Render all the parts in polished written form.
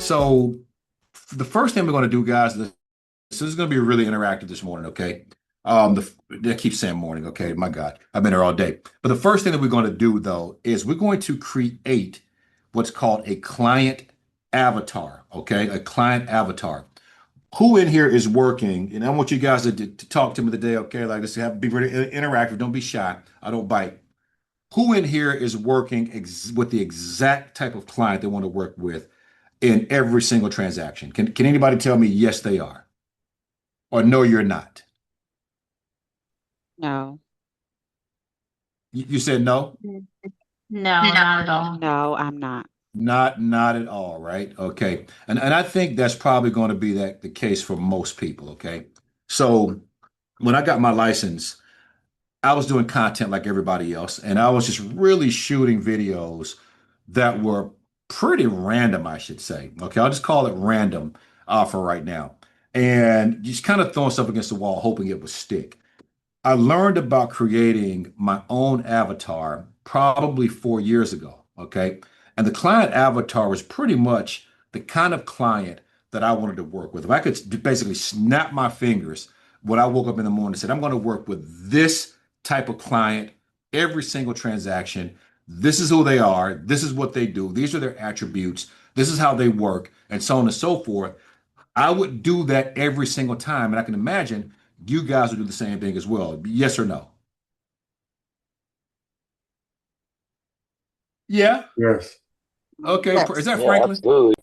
So the first thing we're going to do, guys, this is going to be really interactive this morning, okay? I keep saying morning, okay? My God, I've been here all day. But the first thing that we're going to do, though, is we're going to create what's called a client avatar, okay? A client avatar. Who in here is working? And I want you guys to talk to me today, okay? Like this, have be very interactive. Don't be shy. I don't bite. Who in here is working with the exact type of client they want to work with in every single transaction? Can anybody tell me yes, they are, or no, you're not? No. You said no, Mm. No, not at all. No, I'm not. not at all, right? Okay, and I think that's probably going to be the case for most people. Okay, so when I got my license, I was doing content like everybody else, and I was just really shooting videos that were pretty random, I should say. Okay, I'll just call it random for right now, and just kind of throwing stuff against the wall, hoping it would stick. I learned about creating my own avatar probably 4 years ago. Okay. And the client avatar was pretty much the kind of client that I wanted to work with. If I could basically snap my fingers when I woke up in the morning and said, I'm going to work with this type of client every single transaction. This is who they are. This is what they do. These are their attributes. This is how they work, and so on and so forth. I would do that every single time. And I can imagine you guys would do the same thing as well. Yes or no? Yeah. Yes. Okay. Is Yes. that Yeah, Franklin? absolutely.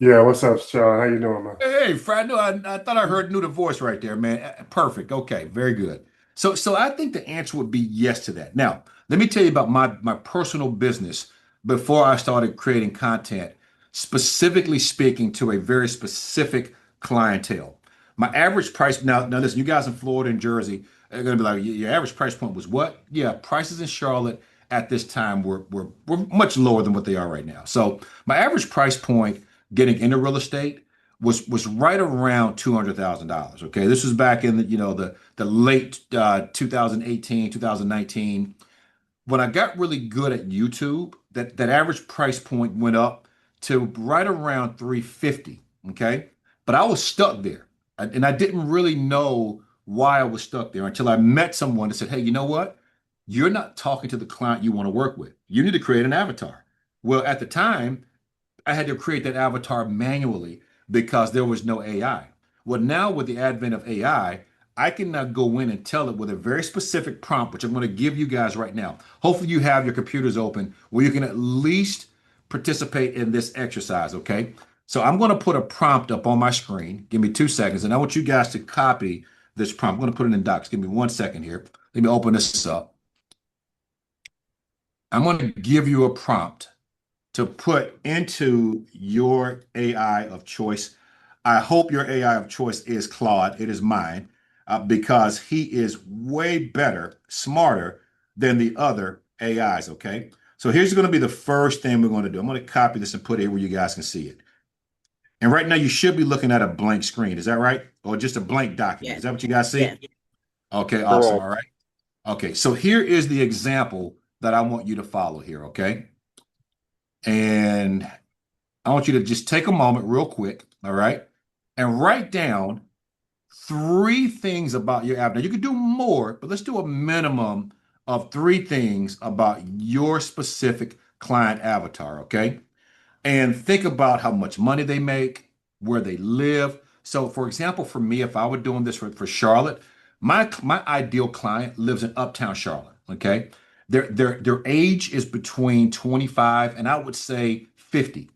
Yeah, what's up, Sean? How you doing, man? Hey, Fred. No, I thought I knew the voice right there, man. Perfect. Okay. Very good. So I think the answer would be yes to that. Now, let me tell you about my personal business before I started creating content, specifically speaking to a very specific clientele. My average price now listen, you guys in Florida and Jersey are gonna be like, your average price point was what? Yeah, prices in Charlotte at this time were much lower than what they are right now. So my average price point getting into real estate was right around $200,000. Okay, this was back in the late 2018, 2019. When I got really good at YouTube, that average price point went up to right around 350. Okay, but I was stuck there, and I didn't really know why I was stuck there until I met someone that said, "Hey, you know what? You're not talking to the client you want to work with. You need to create an avatar." Well, at the time, I had to create that avatar manually because there was no AI. Well, now with the advent of I can now go in and tell it with a very specific prompt, which I'm going to give you guys right now. Hopefully, you have your computers open where you can at least participate in this exercise, okay? So I'm going to put a prompt up on my screen. Give me 2 seconds, and I want you guys to copy this prompt. I'm going to put it in docs. Give me 1 second here. Let me open this up. I'm going to give you a prompt to put into your AI of choice. I hope your AI of choice is Claude. It is mine because he is way better, smarter than the other AIs. Okay. So here's going to be the first thing we're going to do. I'm going to copy this and put it here where you guys can see it. And right now you should be looking at a blank screen. Is that right? Or just a blank document? Is Yes. that what you guys see? Yes. Okay. Awesome. Correct. All right. Okay. So here is the example that I want you to follow here. Okay. And I want you to just take a moment real quick, all right, and write down three things about your app. Now, you could do more, but let's do a minimum of three things about your specific client avatar, okay? And think about how much money they make, where they live. So, for example, for me, if I were doing this for Charlotte, my ideal client lives in Uptown Charlotte, okay? Their age is between 25 and I would say 50.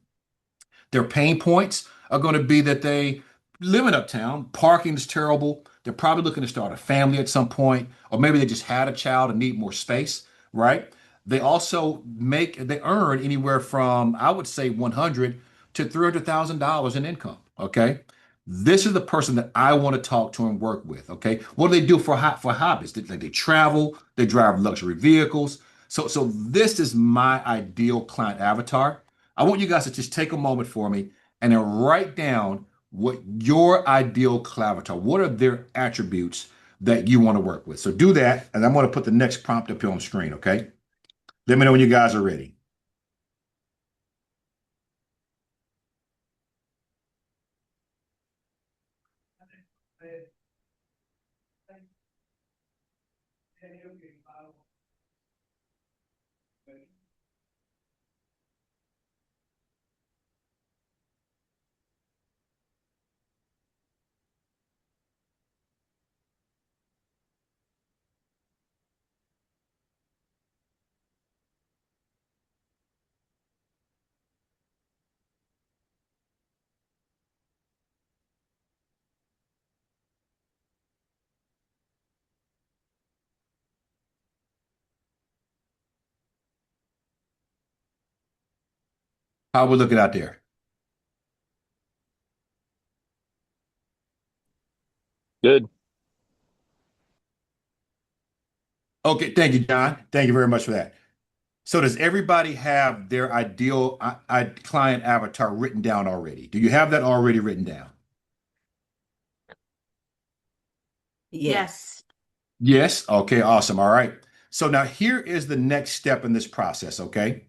Their pain points are going to be that they live in Uptown, parking is terrible. They're probably looking to start a family at some point, or maybe they just had a child and need more space, right? They also they earn anywhere from, I would say, 100 to $300,000 in income. Okay. This is the person that I want to talk to and work with. Okay. What do they do for hobbies? They travel, they drive luxury vehicles. So this is my ideal client avatar. I want you guys to just take a moment for me and then write down what your ideal clavitar, what are their attributes that you want to work with. So do that, and I'm going to put the next prompt up here on the screen, okay? Let me know when you guys are ready. How we looking out there? Good. Okay, thank you, John. Thank you very much for that. So does everybody have their ideal client avatar written down already? Do you have that already written down? Yes. Yes. Okay, awesome. All right. So now here is the next step in this process, okay?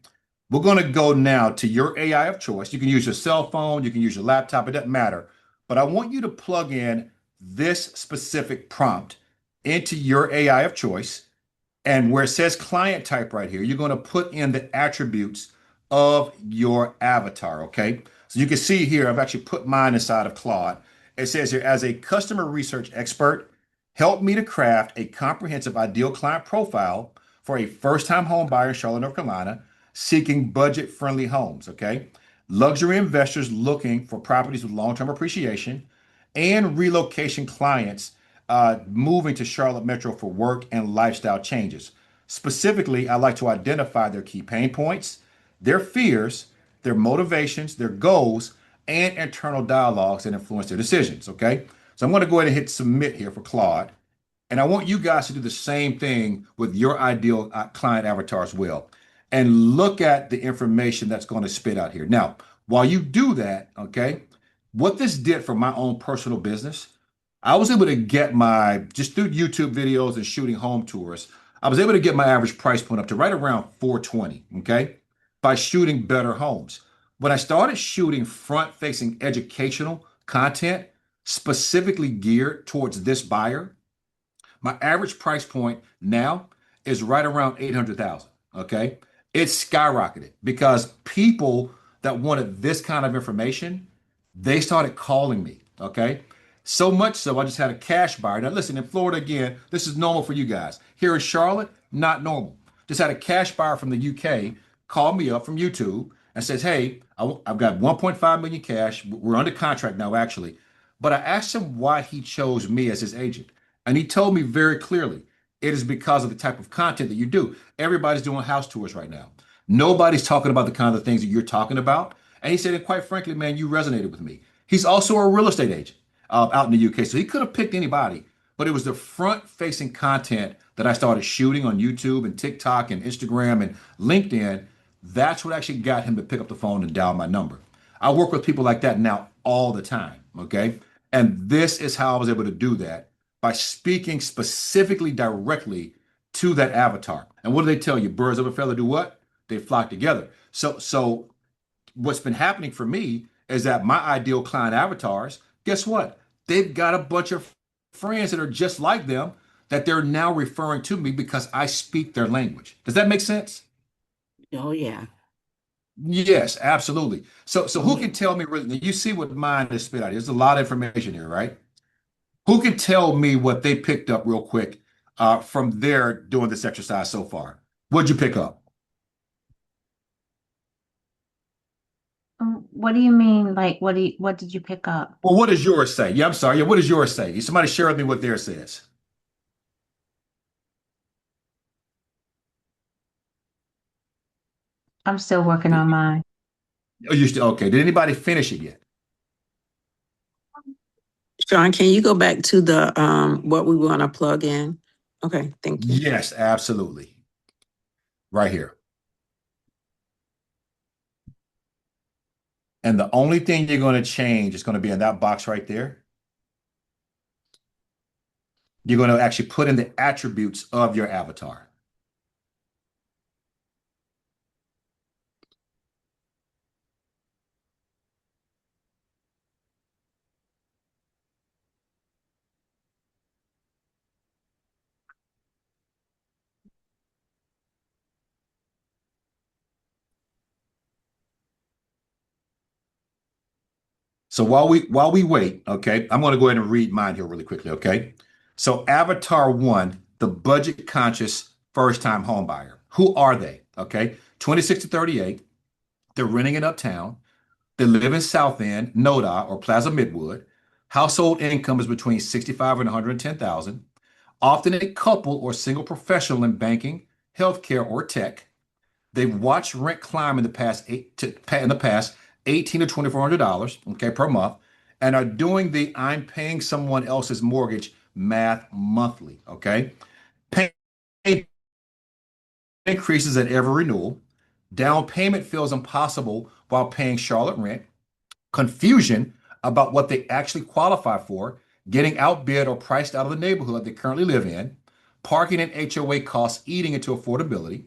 We're going to go now to your AI of choice. You can use your cell phone, you can use your laptop, it doesn't matter. But I want you to plug in this specific prompt into your AI of choice. And where it says client type right here, you're going to put in the attributes of your avatar, okay? So you can see here, I've actually put mine inside of Claude. It says here, as a customer research expert, help me to craft a comprehensive ideal client profile for a first-time home buyer in Charlotte, North Carolina, seeking budget-friendly homes, okay? Luxury investors looking for properties with long-term appreciation and relocation clients moving to Charlotte Metro for work and lifestyle changes. Specifically, I like to identify their key pain points, their fears, their motivations, their goals, and internal dialogues that influence their decisions. Okay. So I'm going to go ahead and hit submit here for Claude. And I want you guys to do the same thing with your ideal client avatar as well. And look at the information that's going to spit out here. Now, while you do that, okay, what this did for my own personal business, I was able to get just through YouTube videos and shooting home tours, I was able to get my average price point up to right around 420, okay, by shooting better homes. When I started shooting front-facing educational content specifically geared towards this buyer, my average price point now is right around 800,000. Okay. It's skyrocketed because people that wanted this kind of information, they started calling me. Okay. So much so, I just had a cash buyer. Now, listen, in Florida, again, this is normal for you guys. Here in Charlotte, not normal. Just had a cash buyer from the UK call me up from YouTube and says, hey, I've got 1.5 million cash. We're under contract now, actually. But I asked him why he chose me as his agent. And he told me very clearly it is because of the type of content that you do. Everybody's doing house tours right now. Nobody's talking about the kind of things that you're talking about. And he said, and quite frankly, man, you resonated with me. He's also a real estate agent out in the UK. So he could have picked anybody, but it was the front facing content that I started shooting on YouTube and TikTok and Instagram and LinkedIn. That's what actually got him to pick up the phone and dial my number. I work with people like that now all the time. Okay. And this is how I was able to do that by speaking specifically directly to that avatar. And what do they tell you? Birds of a feather do what? They flock together. So what's been happening for me is that my ideal client avatars, guess what? They've got a bunch of friends that are just like them that they're now referring to me because I speak their language. Does that make sense? Oh yeah. Yes, absolutely. So Oh who yeah. can tell me really? You see what mine is spit out. There's a lot of information here, right? Who can tell me what they picked up real quick from their doing this exercise so far? What'd you pick up? What do you mean? Like, what did you pick up? Well, what does yours say? Yeah, I'm sorry. Yeah, what does yours say? Somebody share with me what theirs says. I'm still working on mine. Oh, you still okay? Did anybody finish it yet? Sean, can you go back to the what we want to plug in? Okay, thank you. Yes, absolutely. Right here. And the only thing you're going to change is going to be in that box right there. You're going to actually put in the attributes of your avatar. So while we wait, okay, I'm going to go ahead and read mine here really quickly, okay? So Avatar one, the budget conscious first time home buyer. Who are they? Okay, 26 to 38. They're renting in Uptown. They live in South End, NoDa, or Plaza Midwood. Household income is between 65 and 110,000. Often a couple or single professional in banking, healthcare, or tech. They've watched rent climb in the past 18 to $2,400, okay, per month, and are doing the I'm paying someone else's mortgage math monthly, okay? Pay increases at every renewal. Down payment feels impossible while paying Charlotte rent. Confusion about what they actually qualify for, getting outbid or priced out of the neighborhood they currently live in. Parking and HOA costs eating into affordability.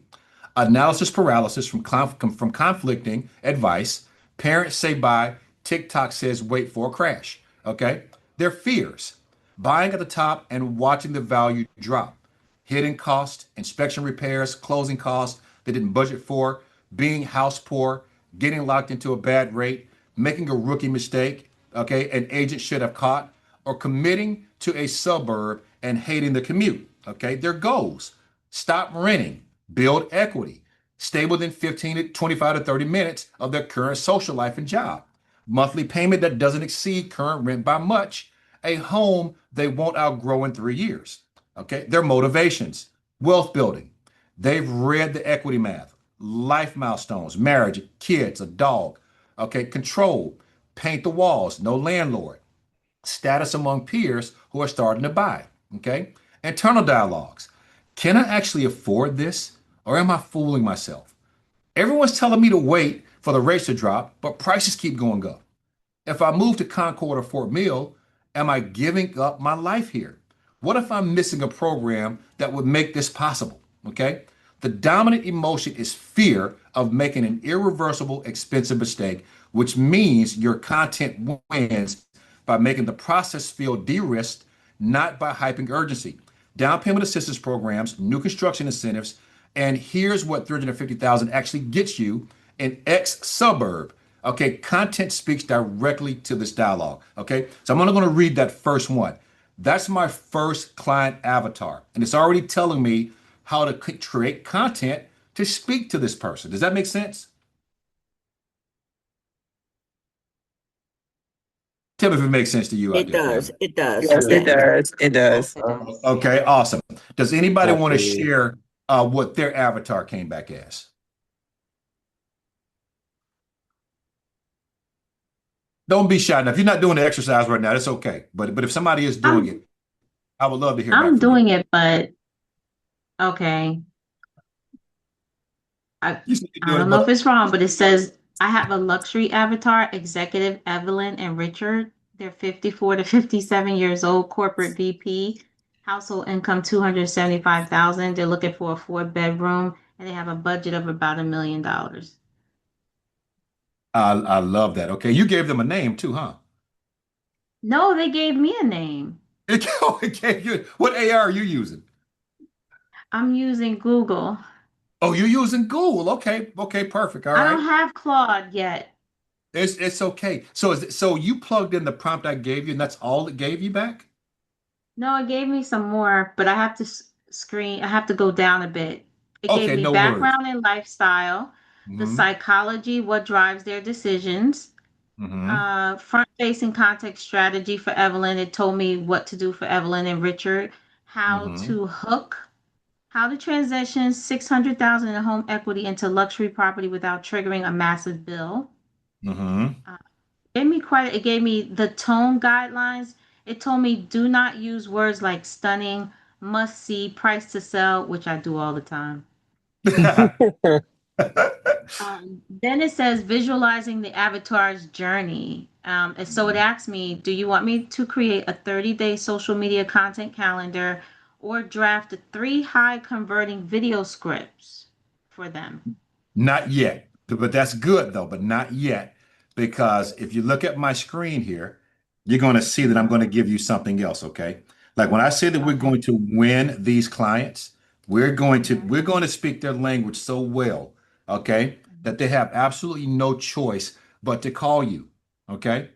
Analysis paralysis from conflicting advice. Parents say buy, TikTok says wait for a crash. Okay? Their fears. Buying at the top and watching the value drop. Hidden costs, inspection repairs, closing costs they didn't budget for, being house poor, getting locked into a bad rate, making a rookie mistake, okay, an agent should have caught, or committing to a suburb and hating the commute. Okay, their goals: stop renting, build equity, stay within 15 to 25 to 30 minutes of their current social life and job, monthly payment that doesn't exceed current rent by much, a home they won't outgrow in 3 years. Okay, their motivations: wealth building. They've read the equity math, life milestones, marriage, kids, a dog. Okay, control, paint the walls, no landlord, status among peers who are starting to buy. Okay, internal dialogues. Can I actually afford this or am I fooling myself? Everyone's telling me to wait for the rates to drop, but prices keep going up. If I move to Concord or Fort Mill, am I giving up my life here? What if I'm missing a program that would make this possible? Okay. The dominant emotion is fear of making an irreversible, expensive mistake, which means your content wins by making the process feel de risked, not by hyping urgency. Down payment assistance programs, new construction incentives, and here's what 350,000 actually gets you in X suburb. Okay, content speaks directly to this dialogue. Okay, so I'm only going to read that first one. That's my first client avatar, and it's already telling me how to create content to speak to this person. Does that make sense? Tell me if it makes sense to you out It there, does. family. It does. Yes. Yes, Yes. it does. It does. Okay, awesome. Does anybody want to Definitely. share what their avatar came back as? Don't be shy. Now, if you're not doing the exercise right now, that's okay. But if somebody is doing I'm it, I would love to hear back I'm from you. doing it, but okay. I You said you're I doing it, don't know if but it's wrong, but it says I have a luxury avatar, executive Evelyn and Richard. They're 54 to 57 years old, corporate VP, household income 275,000. They're looking for a 4 bedroom and they have a budget of about $1 million. I love that. Okay, you gave them a name too, huh? No, they gave me a name. It gave you what AI are you using? I'm using Google. Oh, you're using Google. Okay, okay, perfect. All I don't right. have Claude yet. It's okay. So you plugged in the prompt I gave you, and that's all it gave you back? No, it gave me some more, but I have to I have to go down a bit. It gave Okay, me no worries. background and lifestyle, the Mm-hmm. psychology, what drives their decisions, Mm-hmm. front-facing context strategy for Evelyn. It told me what to do for Evelyn and Richard, how Mm-hmm. to hook, how to transition 600,000 in home equity into luxury property without triggering a massive bill. Mm-hmm. Uh, it gave me the tone guidelines. It told me do not use words like stunning, must see, price to sell, which I do all the time. Then it says visualizing the avatar's journey. And so it asks me, do you want me to create a 30-day social media content calendar or draft 3 high converting video scripts for them? Not yet, but that's good though, but not yet, because if you look at my screen here, you're going to see that I'm Mhm. going to give you something else, okay? Like when I say that we're Okay. going to win these clients, we're going to Mhm. we're going to speak their language so well, okay, Mhm. that they have absolutely no choice but to call you, okay?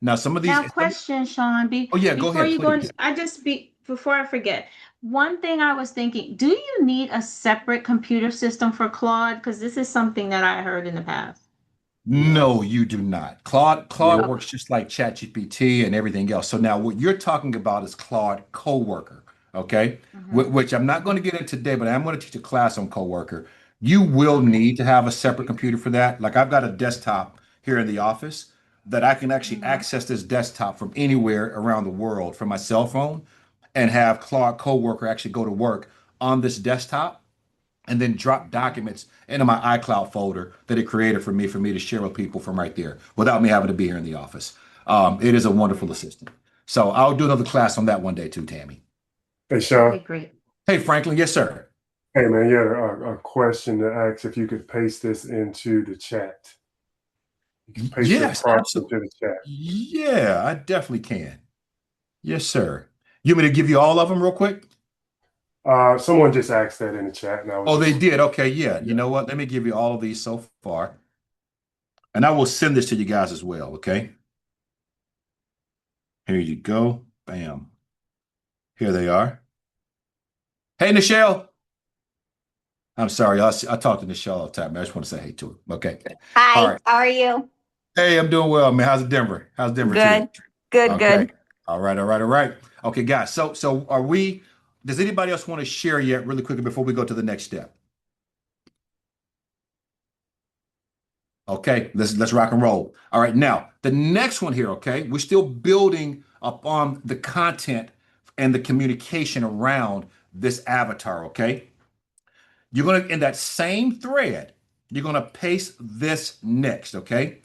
Now, some of these, Now, question, Sean, oh yeah, go before ahead, you go please. into, before I forget, one thing I was thinking, do you need a separate computer system for Claude? Because this is something that I heard in the past. No, you do not. Claude Nope. works just like ChatGPT and everything else. So now what you're talking about is Claude Coworker, okay? Mhm. Which I'm not going to get into today, but I'm going to teach a class on Coworker. You will Okay. need to have a separate computer for that. Like I've got a desktop here in the office that I can actually Mhm. access this desktop from anywhere around the world from my cell phone and have Claude Coworker actually go to work on this desktop and then drop documents into my iCloud folder that it created for me to share with people from right there without me having to be here in the office. It is a wonderful assistant. So I'll do another class on that one day too, Tammy. Hey, Okay, Sean. great. Hey, Franklin. Yes, sir. Hey, man, you had a question to ask if you could paste this into the chat. You can paste your Yes, prompt absolutely. into the chat. Yeah, I definitely can. Yes, sir. You want me to give you all of them real quick? Someone just asked that in the chat, and I was Oh, they just, did. Okay, yeah. You yeah. know what? Let me give you all of these so far. And I will send this to you guys as well. Okay. Here you go. Bam. Here they are. Hey, Nichelle. I'm sorry. I talk to Nichelle all the time. I just want to say hey to her. Okay. All Hi, right. how are you? Hey, I'm doing well, man. How's Denver? How's Denver treating Good, you? good, Okay. good. All right. All right. All right. Okay, guys. So are we, does anybody else want to share yet really quickly before we go to the next step? Okay, let's rock and roll. All right, now the next one here, okay, we're still building upon the content and the communication around this avatar, okay? You're gonna, in that same thread, you're gonna paste this next, okay?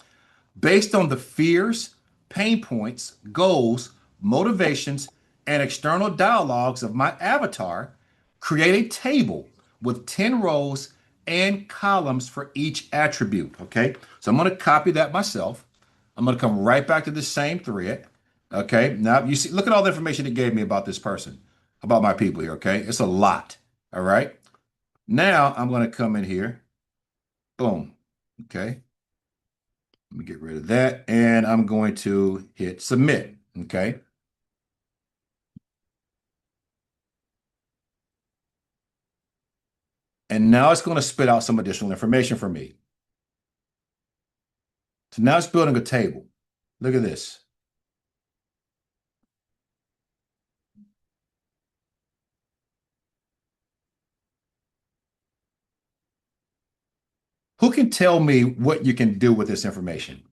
Based on the fears, pain points, goals, motivations, and external dialogues of my avatar, create a table with 10 rows and columns for each attribute. Okay. So I'm going to copy that myself. I'm going to come right back to the same thread. Okay. Now you see, look at all the information it gave me about this person, about my people here. Okay. It's a lot. All right. Now I'm going to come in here. Boom. Okay. Let me get rid of that. And I'm going to hit submit. Okay. And now it's going to spit out some additional information for me. So now it's building a table. Look at this. Who can tell me what you can do with this information?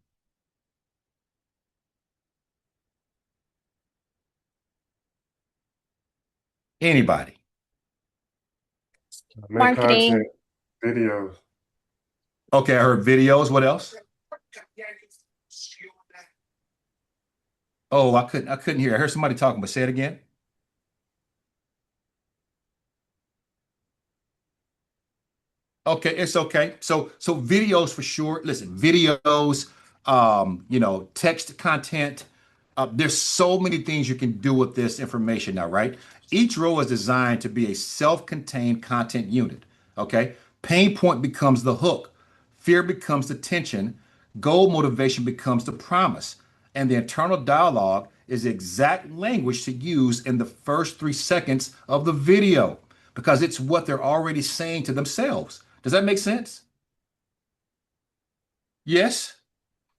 Anybody? Make Marketing. content, videos. Okay, I heard videos. What else? Oh, I couldn't hear. I heard somebody talking, but say it again. Okay, it's okay. So videos for sure. Listen, videos, text content. There's so many things you can do with this information now, right? Each row is designed to be a self-contained content unit. Okay. Pain point becomes the hook, fear becomes the tension, goal motivation becomes the promise, and the internal dialogue is the exact language to use in the first 3 seconds of the video because it's what they're already saying to themselves. Does that make sense? Yes.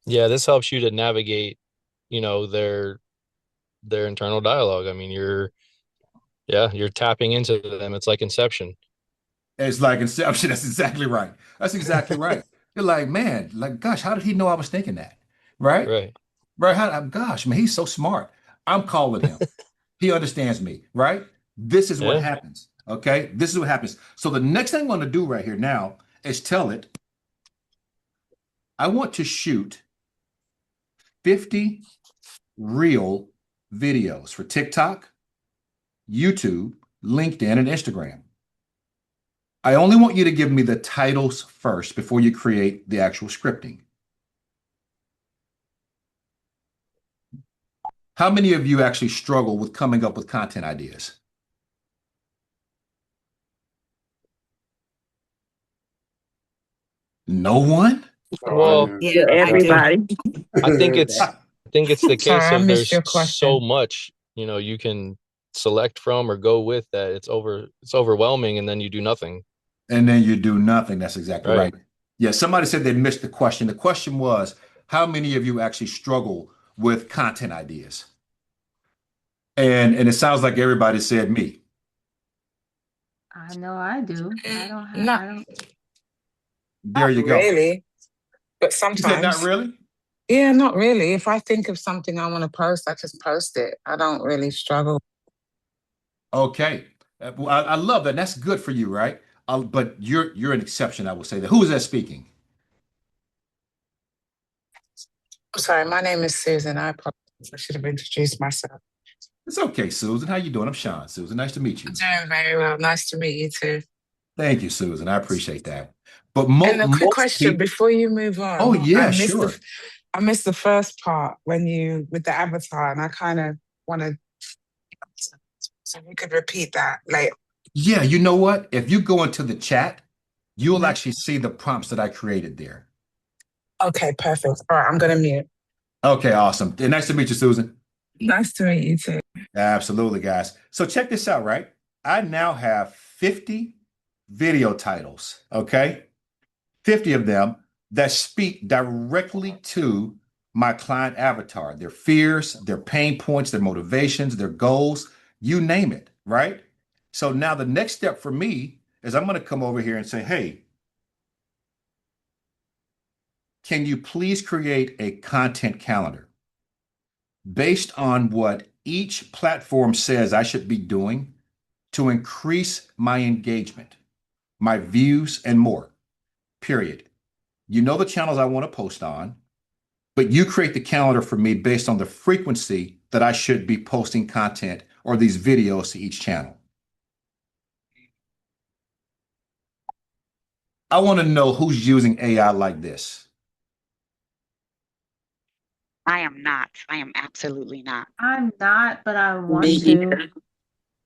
Yeah, this helps you to navigate, their internal dialogue. I mean, you're tapping into them. It's like Inception. It's like Inception. That's exactly right. That's exactly right. You're like, man, like, gosh, how did he know I was thinking that? Right? Right. Right? Gosh, man, he's so smart. I'm calling him. He understands me, right? This is what Yeah. happens. Okay. This is what happens. So the next thing I'm going to do right here now is tell it, I want to shoot 50 real videos for TikTok, YouTube, LinkedIn, and Instagram. I only want you to give me the titles first before you create the actual scripting. How many of you actually struggle with coming up with content ideas? No one? Oh, I Well, do. Yeah, I do. I think everybody. I think it's think it's the Sorry, case I of missed there's your so question. much, you can select from or go with that it's overwhelming and then you do nothing. And then you do nothing. That's exactly Right. right. Yeah, somebody said they missed the question. The question was, how many of you actually struggle with content ideas? And it sounds like everybody said me. I know I do. Not I don't. There you go. really, but You said not sometimes. really? Yeah, not really. If I think of something I want to post, I just post it. I don't really struggle. Okay. Well, I love that. That's good for you, right? But you're an exception, I will say that. Who is that speaking? I'm sorry, my name is Susan. I apologize. I should have introduced myself. It's okay, Susan. How you doing? I'm Sean. Susan, nice to meet I'm you. doing very well. Nice to meet you too. Thank you, Susan. I appreciate that. But And a quick most question people, before you move oh on. yeah, sure. I missed the first part when you with the avatar, and I kind of wanted, so you could repeat that later. Yeah, you know what? If you go into the chat, you'll Mhm. actually see the prompts that I created there. Okay, perfect. All right, I'm gonna mute. Okay, awesome. And nice to meet you, Susan. Nice to meet you too. Absolutely, guys. So check this out, right? I now have 50 video titles, okay? 50 of them that speak directly to my client avatar, their fears, their pain points, their motivations, their goals, you name it, right? So now the next step for me is I'm going to come over here and say, hey, can you please create a content calendar based on what each platform says I should be doing to increase my engagement, my views, and more, period. You know the channels I want to post on, but you create the calendar for me based on the frequency that I should be posting content or these videos to each channel. I want to know who's using AI like this. I am not. I am absolutely not. I'm not, but I Me want to. either.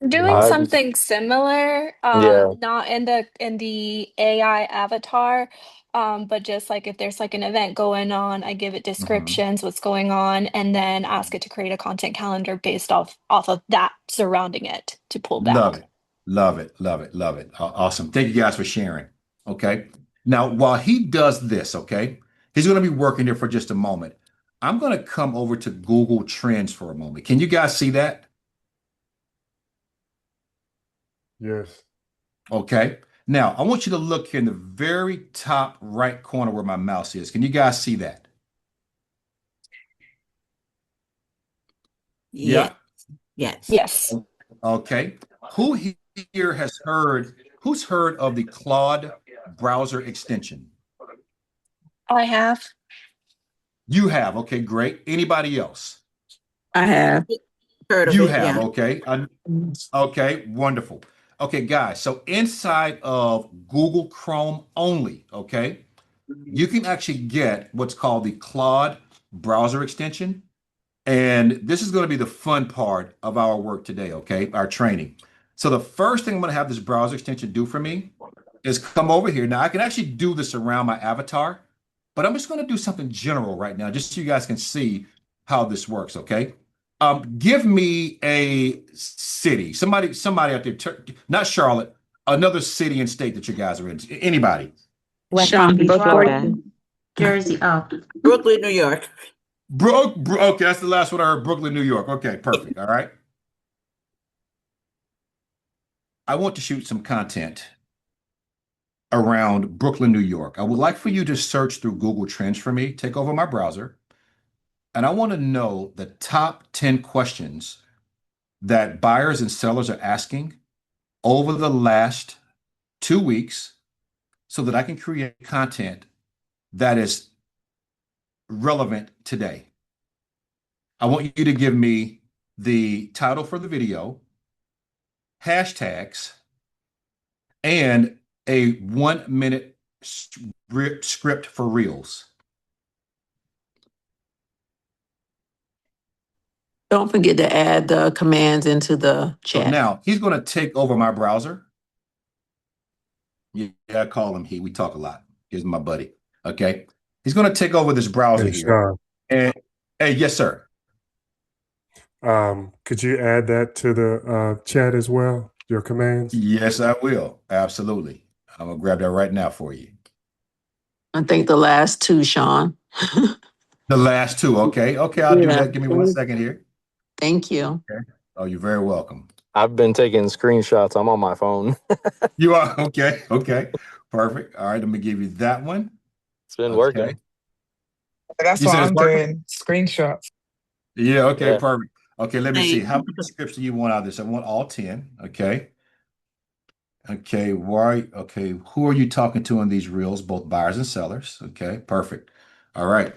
Doing I something similar, Yeah. not in the AI avatar, but just like if there's like an event going on, I give it Mhm. descriptions, what's going on, and then ask it to create a content calendar based off of that surrounding it to pull Love back. it. Love it. Love it. Love it. Awesome. Thank you guys for sharing. Okay. Now, while he does this, okay, he's going to be working there for just a moment. I'm going to come over to Google Trends for a moment. Can you guys see that? yes. Okay. Now, I want you to look here in the very top right corner where my mouse is. Can you guys see that? Yeah. Yeah. Yes. Yes, Okay. Here has who's heard of the Claude browser extension? I have. You have. Okay, great. Anybody else? I have heard of You it. have. Yeah. Okay. Okay, wonderful. Okay, guys. So inside of Google Chrome only, okay, you can actually get what's called the Claude browser extension. And this is going to be the fun part of our work today, okay? Our training. So the first thing I'm going to have this browser extension do for me is come over here. Now I can actually do this around my avatar, but I'm just going to do something general right now, just so you guys can see how this works, okay? Give me a city, somebody out there, not Charlotte, another city and state that you guys are in. Anybody? West Sean, Palm Beach, Florida. Jersey. Oh, Brooklyn, New York. Okay, that's the last one I heard. Brooklyn, New York. Okay, perfect. All right. I want to shoot some content around Brooklyn, New York. I would like for you to search through Google Trends for me, take over my browser, and I want to know the top 10 questions that buyers and sellers are asking over the last 2 weeks so that I can create content that is relevant today. I want you to give me the title for the video, hashtags, and a 1 minute script for reels. Don't forget to add the commands into the So chat. now he's going to take over my browser. Yeah, I call him he. We talk a lot. Here's my buddy. Okay. He's going to take over this browser Hey, here. Sean. And Hey, yes, sir. Could you add that to the chat as well? Your commands? Yes, I will. Absolutely. I'm gonna grab that right now for you. I think the last two, Sean. The last two. Okay. Okay, I'll do Yeah. that. Give me 1 second here. Thank you. Okay. Oh, you're very welcome. I've been taking screenshots. I'm on my phone. You are okay. Okay. Perfect. All right. Let me give you that one. It's been Okay. working. That's You what said it's I'm working? doing. Screenshots. Yeah. Okay. Yeah. Perfect. Okay. Let me see. Thank How many scripts do you want out of this? I want all 10. Okay. Okay. Why? Okay. Who are you talking to in these reels? Both buyers and sellers. Okay. Perfect. All right.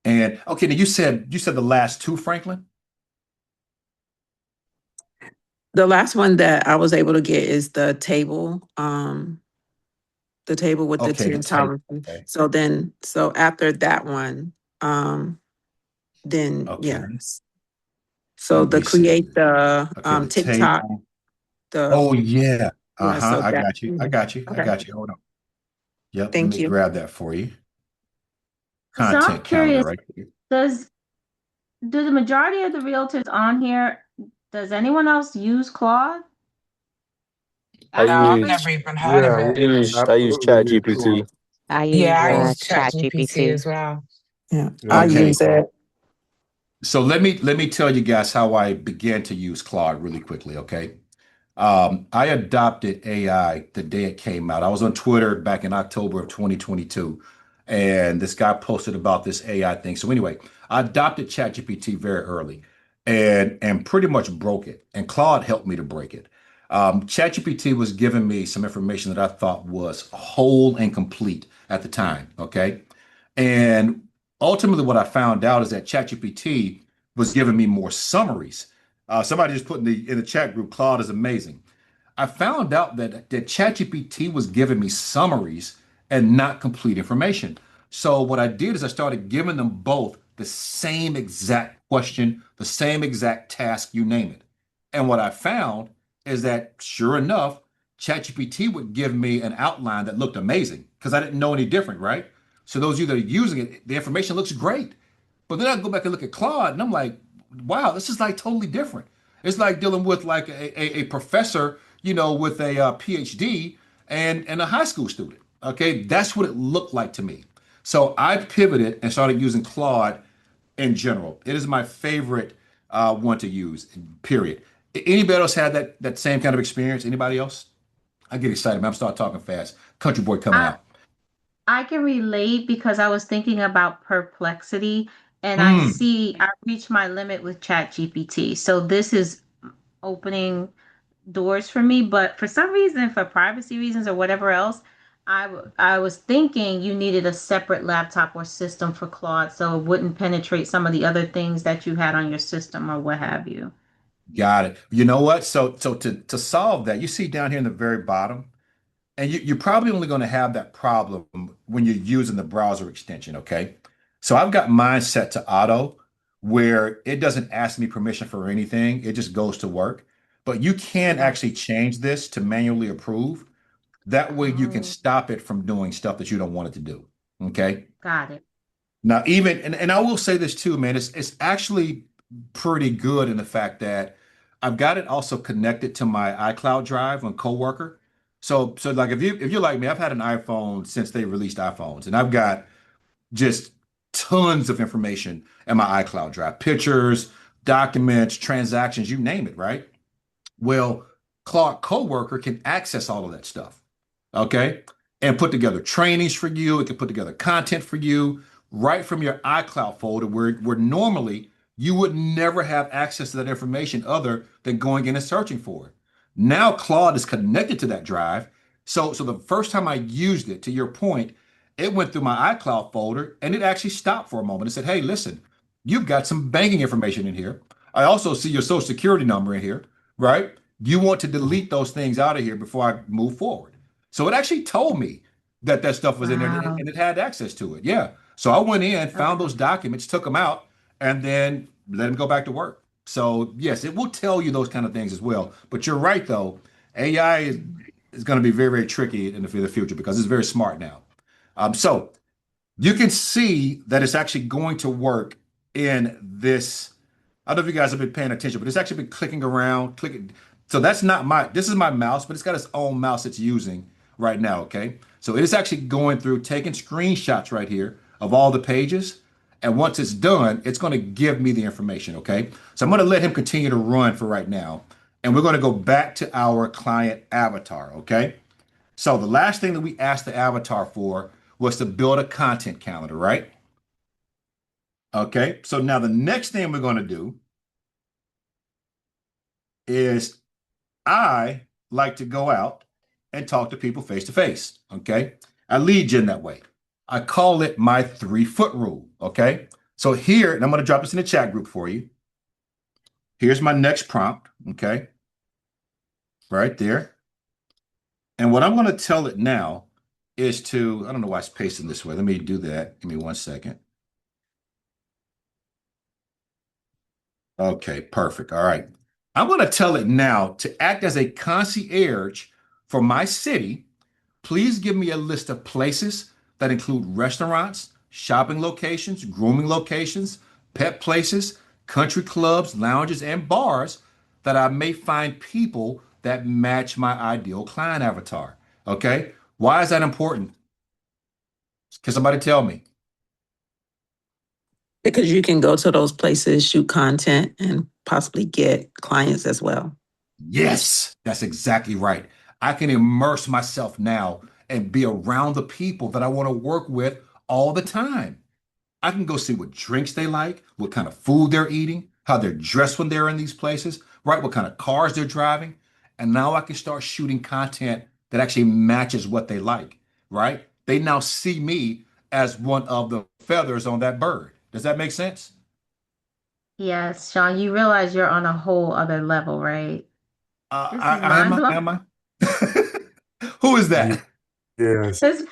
And okay. Now you said the last two, Franklin? The last one that I was able to get is the table with the Okay. The 10 tape. columns. Okay. So after that one, then Okay. yes. So Let the me see. create the Okay. The TikTok, table. the Oh yeah. yeah, Uh-huh. so I that got you. I got you. I okay. got you. Hold on. Yep. Let Thank me you. grab that for you. So I'm Content calendar curious, right there. does do the majority of the realtors on here, does anyone else use Claude I as No, a I've use leverage? never even heard of Yeah, it. I use Chat absolutely use Claude. GPT. I Yeah, use I Oh, use ChatGPT ChatGPT. as well. Yeah, I okay. use it. So let me tell you guys how I began to use Claude really quickly, okay? I adopted AI the day it came out. I was on Twitter back in October of 2022, and this guy posted about this AI thing. So anyway, I adopted ChatGPT very early and pretty much broke it. And Claude helped me to break it. ChatGPT was giving me some information that I thought was whole and complete at the time, okay? And ultimately, what I found out is that ChatGPT was giving me more summaries. Somebody just put in the chat group, Claude is amazing. I found out that ChatGPT was giving me summaries and not complete information. So what I did is I started giving them both the same exact question, the same exact task, you name it. And what I found is that sure enough, ChatGPT would give me an outline that looked amazing because I didn't know any different, right? So those of you that are using it, the information looks great. But then I go back and look at Claude and I'm like, wow, this is like totally different. It's like dealing with like a professor, with a PhD and a high school student. Okay, that's what it looked like to me. So I pivoted and started using Claude in general. It is my favorite one to use, period. Anybody else had that same kind of experience? Anybody else? I get excited, man. I'm start talking fast. Country boy coming I out. I can relate because I was thinking about perplexity and Mm, I reached my limit with ChatGPT. So this is opening doors for me, but for some reason, for privacy reasons or whatever else, I was thinking you needed a separate laptop or system for Claude so it wouldn't penetrate some of the other things that you had on your system or what have you. got it. You know what? So to solve that, you see down here in the very bottom. And you're probably only going to have that problem when you're using the browser extension, okay? So I've got mine set to auto, where it doesn't ask me permission for anything. It just goes to work. But you can Got actually change this to manually approve. That way you can Oh, stop it from doing stuff that you don't want it to do. Okay. got it. Now, even and I will say this too, man, it's actually pretty good in the fact that I've got it also connected to my iCloud drive on Coworker. So like if you're like me, I've had an iPhone since they released iPhones, and I've got just tons of information in my iCloud drive, pictures, documents, transactions, you name it, right? Well, Claude Coworker can access all of that stuff, okay? And put together trainings for you. It can put together content for you right from your iCloud folder where normally you would never have access to that information other than going in and searching for it. Now Claude is connected to that drive. So the first time I used it, to your point, it went through my iCloud folder and it actually stopped for a moment and said, hey, listen, you've got some banking information in here. I also see your social security number in here, right? You want to delete those things out of here before I move forward. So it actually told me that stuff was in there and it, Wow. and it had access to it. Yeah. So I went in, found Okay. those documents, took them out, and then let them go back to work. So yes, it will tell you those kind of things as well. But you're right though, AI is going to be very, very tricky in the future because it's very smart now. So you can see that it's actually going to work in this. I don't know if you guys have been paying attention, but it's actually been clicking around, clicking. So that's not this is my mouse, but it's got its own mouse it's using right now, okay? So it is actually going through, taking screenshots right here of all the pages. And once it's done, it's going to give me the information, okay? So I'm going to let him continue to run for right now. And we're going to go back to our client avatar, okay? So the last thing that we asked the avatar for was to build a content calendar, right? Okay, so now the next thing we're going to do is I like to go out and talk to people face to face. Okay, I lead gen that way. I call it my 3-foot rule. Okay, so here, and I'm going to drop this in the chat group for you. Here's my next prompt. Okay, right there. And what I'm going to tell it now is to, I don't know why it's pasting this way. Let me do that. Give me 1 second. Okay, perfect. All right. I'm going to tell it now to act as a concierge for my city. Please give me a list of places that include restaurants, shopping locations, grooming locations, pet places, country clubs, lounges, and bars that I may find people that match my ideal client avatar. Okay. Why is that important? Can somebody tell me? Because you can go to those places, shoot content, and possibly get clients as well. Yes, that's exactly right. I can immerse myself now and be around the people that I want to work with all the time. I can go see what drinks they like, what kind of food they're eating, how they're dressed when they're in these places, right? What kind of cars they're driving. And now I can start shooting content that actually matches what they like, right? They now see me as one of the feathers on that bird. Does that make sense? Yes, Sean, you realize you're on a whole other level, right? This is I am. mind blowing. Am I? Who is Ye- that? Yes. It's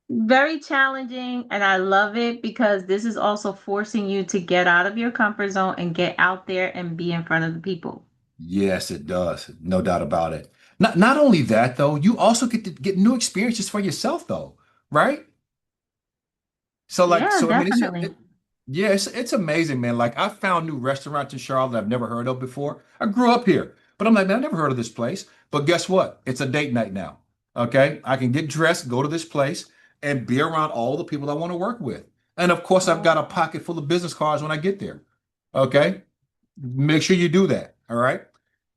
very challenging, and I love it because this is also forcing you to get out of your comfort zone and get out there and be in front of the people. Yes, it does. No doubt about it. Not only that though, you also get to get new experiences for yourself though, right? So like, Yeah, so I mean, definitely. yeah, it's amazing, man. Like I found new restaurants in Charlotte I've never heard of before. I grew up here, but I'm like, man, I never heard of this place. But guess what? It's a date night now. Okay, I can get dressed, go to this place, and be around all the people I want to work with. And of course, I've got a pocket full of business cards when I get there. Okay, make sure you do that. All right.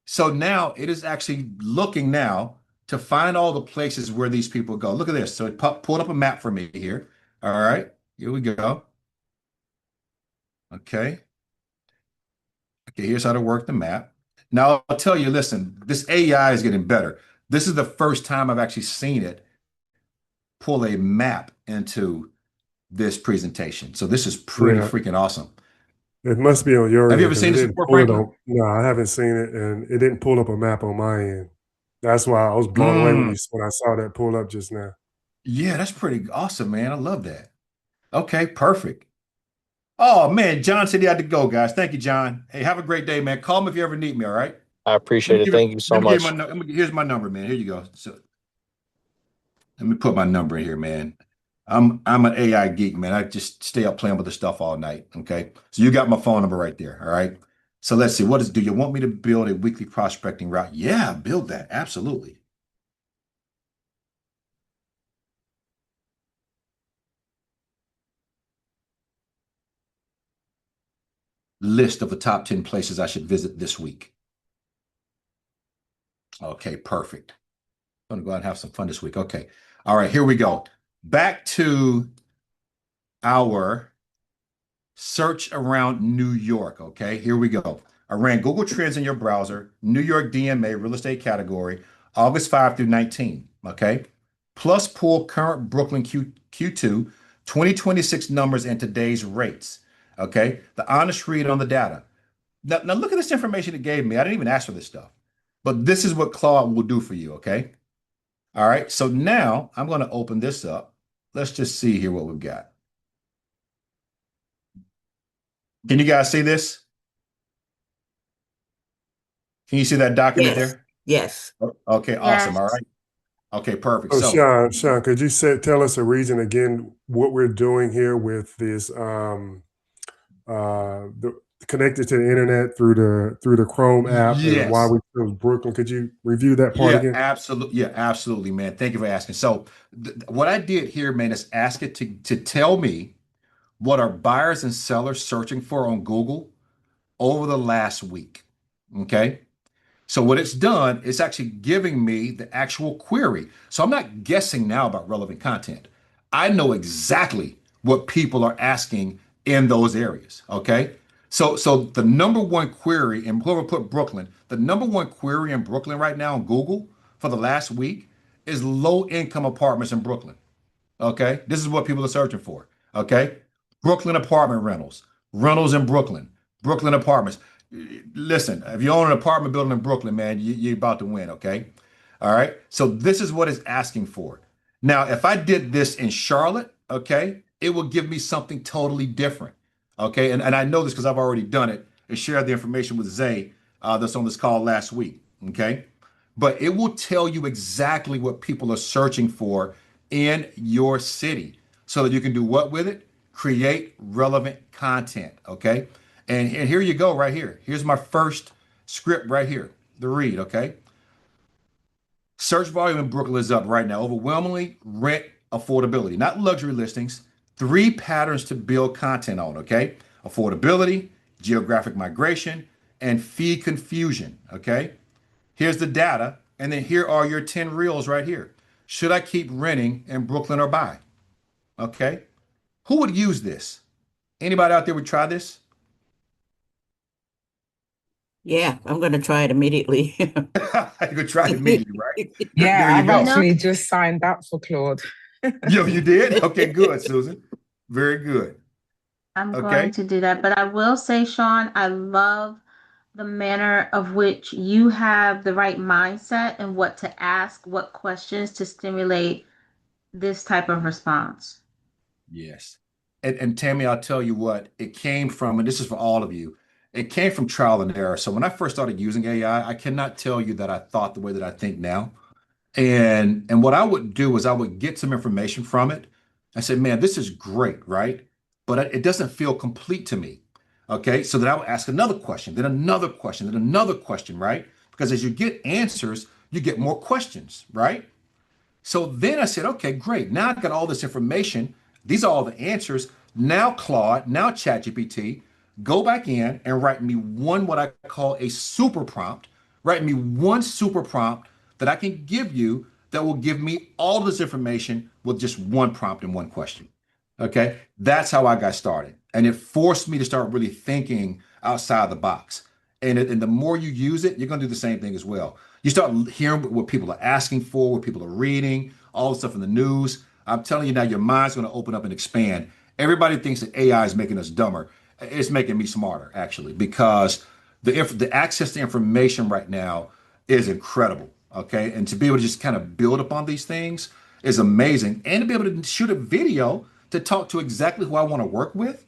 So now it is actually looking now to find all the places where these people go. Look at this. So it pulled up a map for me here. All right, here we go. Okay. Okay, here's how to work the map. Now I'll tell you, listen, this AI is getting better. This is the first time I've actually seen it pull a map into this presentation. So this is pretty Yeah. freaking awesome. It must be on your Have you end ever because it seen this didn't before, pull it Franklin? on. No, I haven't seen it, and it didn't pull up a map on my end. That's why I was blown away when Mm, when I saw that pull up just now. yeah, that's pretty awesome, man. I love that. Okay, perfect. Oh man, John said he had to go, guys. Thank you, John. Hey, have a great day, man. Call me if you ever need me, all right? I appreciate it. Thank you so Let me give you much. my here's my number, man. Here you go. So let me put my number in here, man. I'm an AI geek, man. I just stay up playing with the stuff all night. Okay. So you got my phone number right there. All right. So let's see. Do you want me to build a weekly prospecting route? Yeah, build that. Absolutely. List of the top 10 places I should visit this week. Okay, perfect. I'm gonna go out and have some fun this week. Okay. All right, here we go. Back to our search around New York. Okay, here we go. I ran Google Trends in your browser, New York DMA real estate category, August 5 through 19. Okay, plus pull current Brooklyn Q2 2026 numbers and today's rates. Okay, the honest read on the data. Now look at this information it gave me. I didn't even ask for this stuff, but this is what Claude will do for you. Okay, all right. So now I'm going to open this up. Let's just see here what we've got. Can you guys see this? Can you see that document Yes. there? Yes. Okay, awesome. All Yes. right. Okay, perfect. So So Sean, could you tell us a reason again what we're doing here with this connected to the internet through the Chrome app and why yes. we chose Brooklyn? Could you review that part Yeah, again? absolutely. Yeah, absolutely, man. Thank you for asking. So what I did here, man, is ask it to tell me what are buyers and sellers searching for on Google over the last week. Okay. So what it's done, it's actually giving me the actual query. So I'm not guessing now about relevant content. I know exactly what people are asking in those areas. Okay. So the number one query, and whoever put Brooklyn, the number one query in Brooklyn right now on Google for the last week is low income apartments in Brooklyn. Okay. This is what people are searching for. Okay. Brooklyn apartment rentals, rentals in Brooklyn, Brooklyn apartments. Listen, if you own an apartment building in Brooklyn, man, you're about to win. Okay. All right. So this is what it's asking for. Now, if I did this in Charlotte, okay, it will give me something totally different. Okay. And I know this because I've already done it and shared the information with Zay that's on this call last week. Okay. But it will tell you exactly what people are searching for in your city so that you can do what with it? Create relevant content. Okay. And here you go, right here. Here's my first script right here, the read. Okay. Search volume in Brooklyn is up right now. Overwhelmingly, rent affordability, not luxury listings. Three patterns to build content on. Okay. Affordability, geographic migration, and fee confusion. Okay. Here's the data, and then here are your 10 reels right here. Should I keep renting in Brooklyn or buy? Okay. Who would use this? Anybody out there would try this? Yeah, I'm going to try it immediately. You could try it immediately, right? There Yeah, you I've go. actually just signed up for Claude. Yo, you did? Okay, good, Susan. Very good. I'm going Okay. to do that. But I will say, Shawn, I love the manner of which you have the right mindset and what to ask, what questions to stimulate this type of response. Yes. And Tammy, I'll tell you what, it came from, and this is for all of you, it came from trial and error. So when I first started using AI, I cannot tell you that I thought the way that I think now. And what I would do is I would get some information from it. I said, man, this is great, right? But it doesn't feel complete to me. Okay. So then I would ask another question, then another question, then another question, right? Because as you get answers, you get more questions, right? So then I said, okay, great. Now I've got all this information. These are all the answers. Now, Claude, now ChatGPT, go back in and write me one, what I call a super prompt. Write me one super prompt that I can give you that will give me all this information with just one prompt and one question. Okay. That's how I got started. And it forced me to start really thinking outside the box. And the more you use it, you're going to do the same thing as well. You start hearing what people are asking for, what people are reading, all the stuff in the news. I'm telling you now, your mind's going to open up and expand. Everybody thinks that AI is making us dumber. It's making me smarter, actually, because the access to information right now is incredible. Okay. And to be able to just kind of build upon these things is amazing. And to be able to shoot a video to talk to exactly who I want to work with,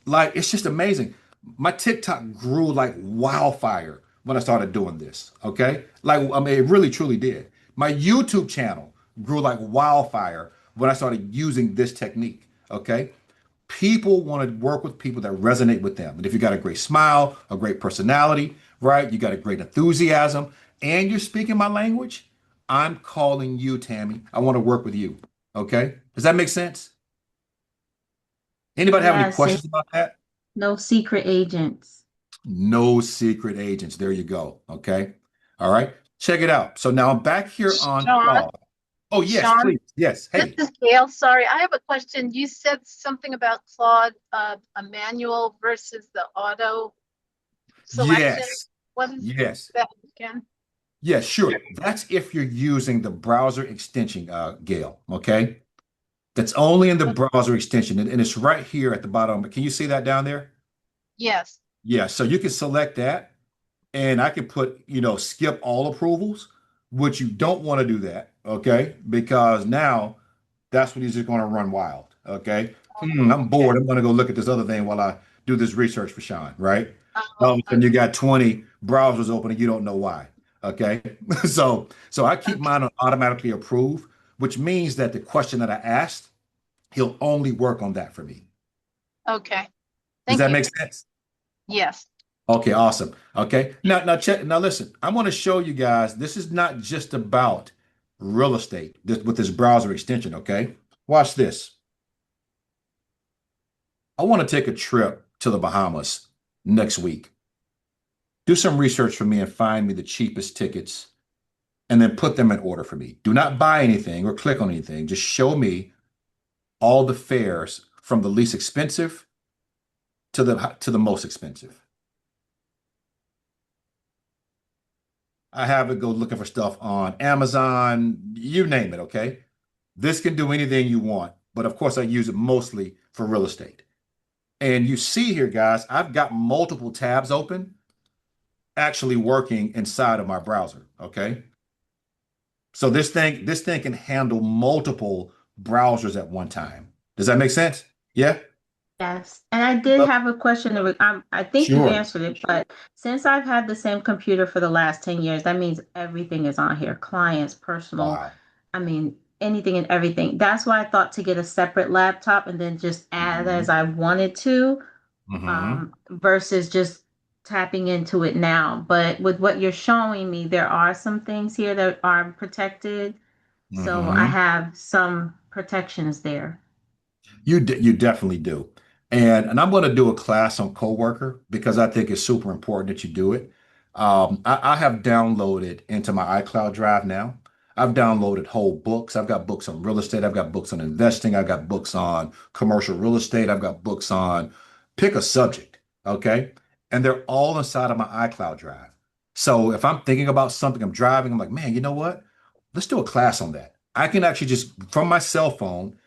like, it's just amazing. My TikTok grew like wildfire when I started doing this. Okay. Like, I mean, it really, truly did. My YouTube channel grew like wildfire when I started using this technique. Okay. People want to work with people that resonate with them. And if you got a great smile, a great personality, right? You got a great enthusiasm, and you're speaking my language, I'm calling you, Tammy. I want to work with you. Okay. Does that make sense? Anybody have any Yes, and questions about that? no secret agents. No secret agents. There you go. Okay. All right. Check it out. So now I'm back here on Shawn, Claude. Oh, yes, Shawn, please. Yes. this Hey. is Gail. Sorry, I have a question. You said something about Claude, a manual versus the auto selection. Yes. What is Yes. that again? Yes, sure. That's if you're using the browser extension, Gail. Okay. That's only in the browser extension. And it's right here at the bottom. Can you see that down there? Yes. Yeah. So you can select that. And I can put, skip all approvals, which you don't want to do that, okay? Because now that's when he's just going to run wild, okay? I'm bored. I'm going to go look at this other thing while I do this research for Shawn, right? All of a Oh, sudden you got 20 browsers open and you don't know why. Okay. So I keep mine on automatically approved, which means that the question that I asked, he'll only work on that for me. Okay. Does Thank that you. make sense? Yes. Okay, awesome. Okay. Now listen, I want to show you guys this is not just about real estate with this browser extension, okay? Watch this. I want to take a trip to the Bahamas next week. Do some research for me and find me the cheapest tickets and then put them in order for me. Do not buy anything or click on anything. Just show me all the fares from the least expensive to the most expensive. I have it go looking for stuff on Amazon, you name it, okay? This can do anything you want, but of course I use it mostly for real estate. And you see here, guys, I've got multiple tabs open actually working inside of my browser, okay? So this thing can handle multiple browsers at one time. Does that make sense? Yeah? Yes, and I did Uh, have a question. I think you Sure. answered it, but since I've had the same computer for the last 10 years, that means everything is on here, clients, personal, Wow. I mean, anything and everything. That's why I thought to get a separate laptop and then just add as hmm I wanted to, hmm versus just tapping into it now. But with what you're showing me, there are some things here that are protected. So I hmm have some protections there. You definitely do. And I'm going to do a class on coworker because I think it's super important that you do it. I have downloaded into my iCloud drive now. I've downloaded whole books. I've got books on real estate. I've got books on investing. I've got books on commercial real estate. I've got books on pick a subject. Okay. And they're all inside of my iCloud drive. So if I'm thinking about something, I'm driving, I'm like, man, you know what? Let's do a class on that. I can actually just from my cell phone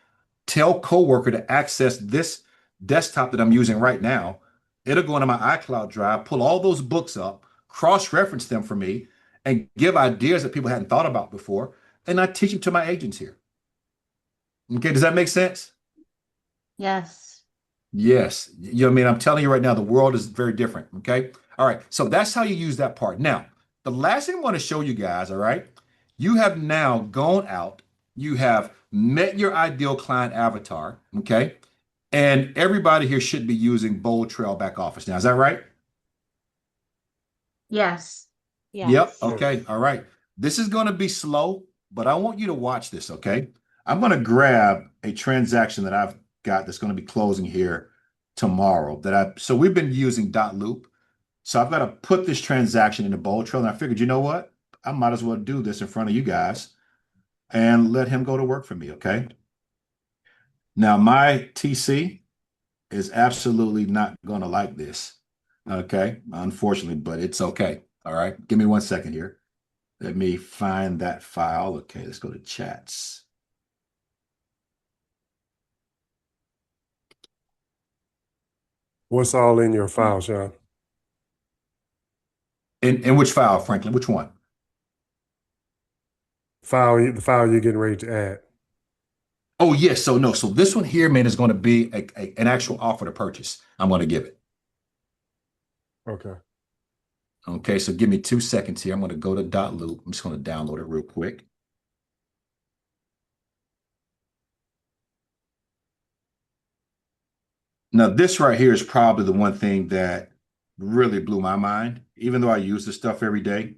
tell coworker to access this desktop that I'm using right now. It'll go into my iCloud drive, pull all those books up, cross-reference them for me, and give ideas that people hadn't thought about before. And I teach them to my agents here. Okay, does that make sense? Yes. Yes. You know what I mean? I'm telling you right now, the world is very different. Okay. All right. So that's how you use that part. Now, the last thing I want to show you guys, all right, you have now gone out, you have met your ideal client avatar. Okay. And everybody here should be using Bold Trail back office now. Is that right? Yes. Yep. Yes. Yes. Okay. All right. This is going to be slow, but I want you to watch this. Okay. I'm going to grab a transaction that I've got that's going to be closing here tomorrow so we've been using dot loop. So I've got to put this transaction in the Bold Trail. And I figured, you know what? I might as well do this in front of you guys and let him go to work for me. Okay. Now my TC is absolutely not going to like this. Okay. Unfortunately, but it's okay. All right. Give me 1 second here. Let me find that file. Okay. Let's go to chats. What's all in your file, Shawn? In which file, Franklin? Which one? The file you're getting ready to add. Oh, yes. So no. So this one here, man, is going to be an actual offer to purchase. I'm going to give it. Okay. Okay. So give me 2 seconds here. I'm going to go to dot loop. I'm just going to download it real quick. Now, this right here is probably the one thing that really blew my mind, even though I use this stuff every day.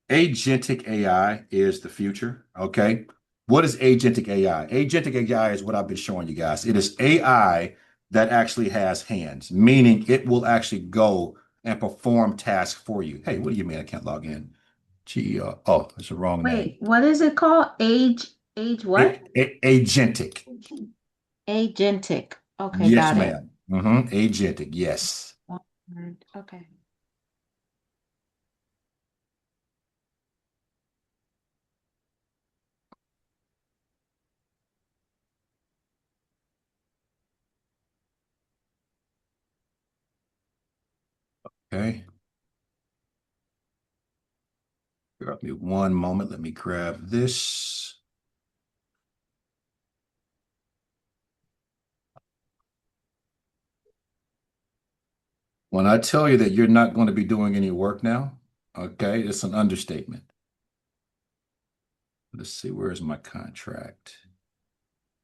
Agentic AI is the future. Okay. What is agentic AI? Agentic AI is what I've been showing you guys. It is AI that actually has hands, meaning it will actually go and perform tasks for you. Hey, what do you mean I can't log in? Oh, that's the wrong name. Wait, what is it called? Age what? Agentic. Agentic. Okay, Yes, got it. ma'am. Agentic. Yes. One word. Okay. Okay. Give me 1 moment. Let me grab this. When I tell you that you're not going to be doing any work now, Okay, it's an understatement. Let's see, where's my contract?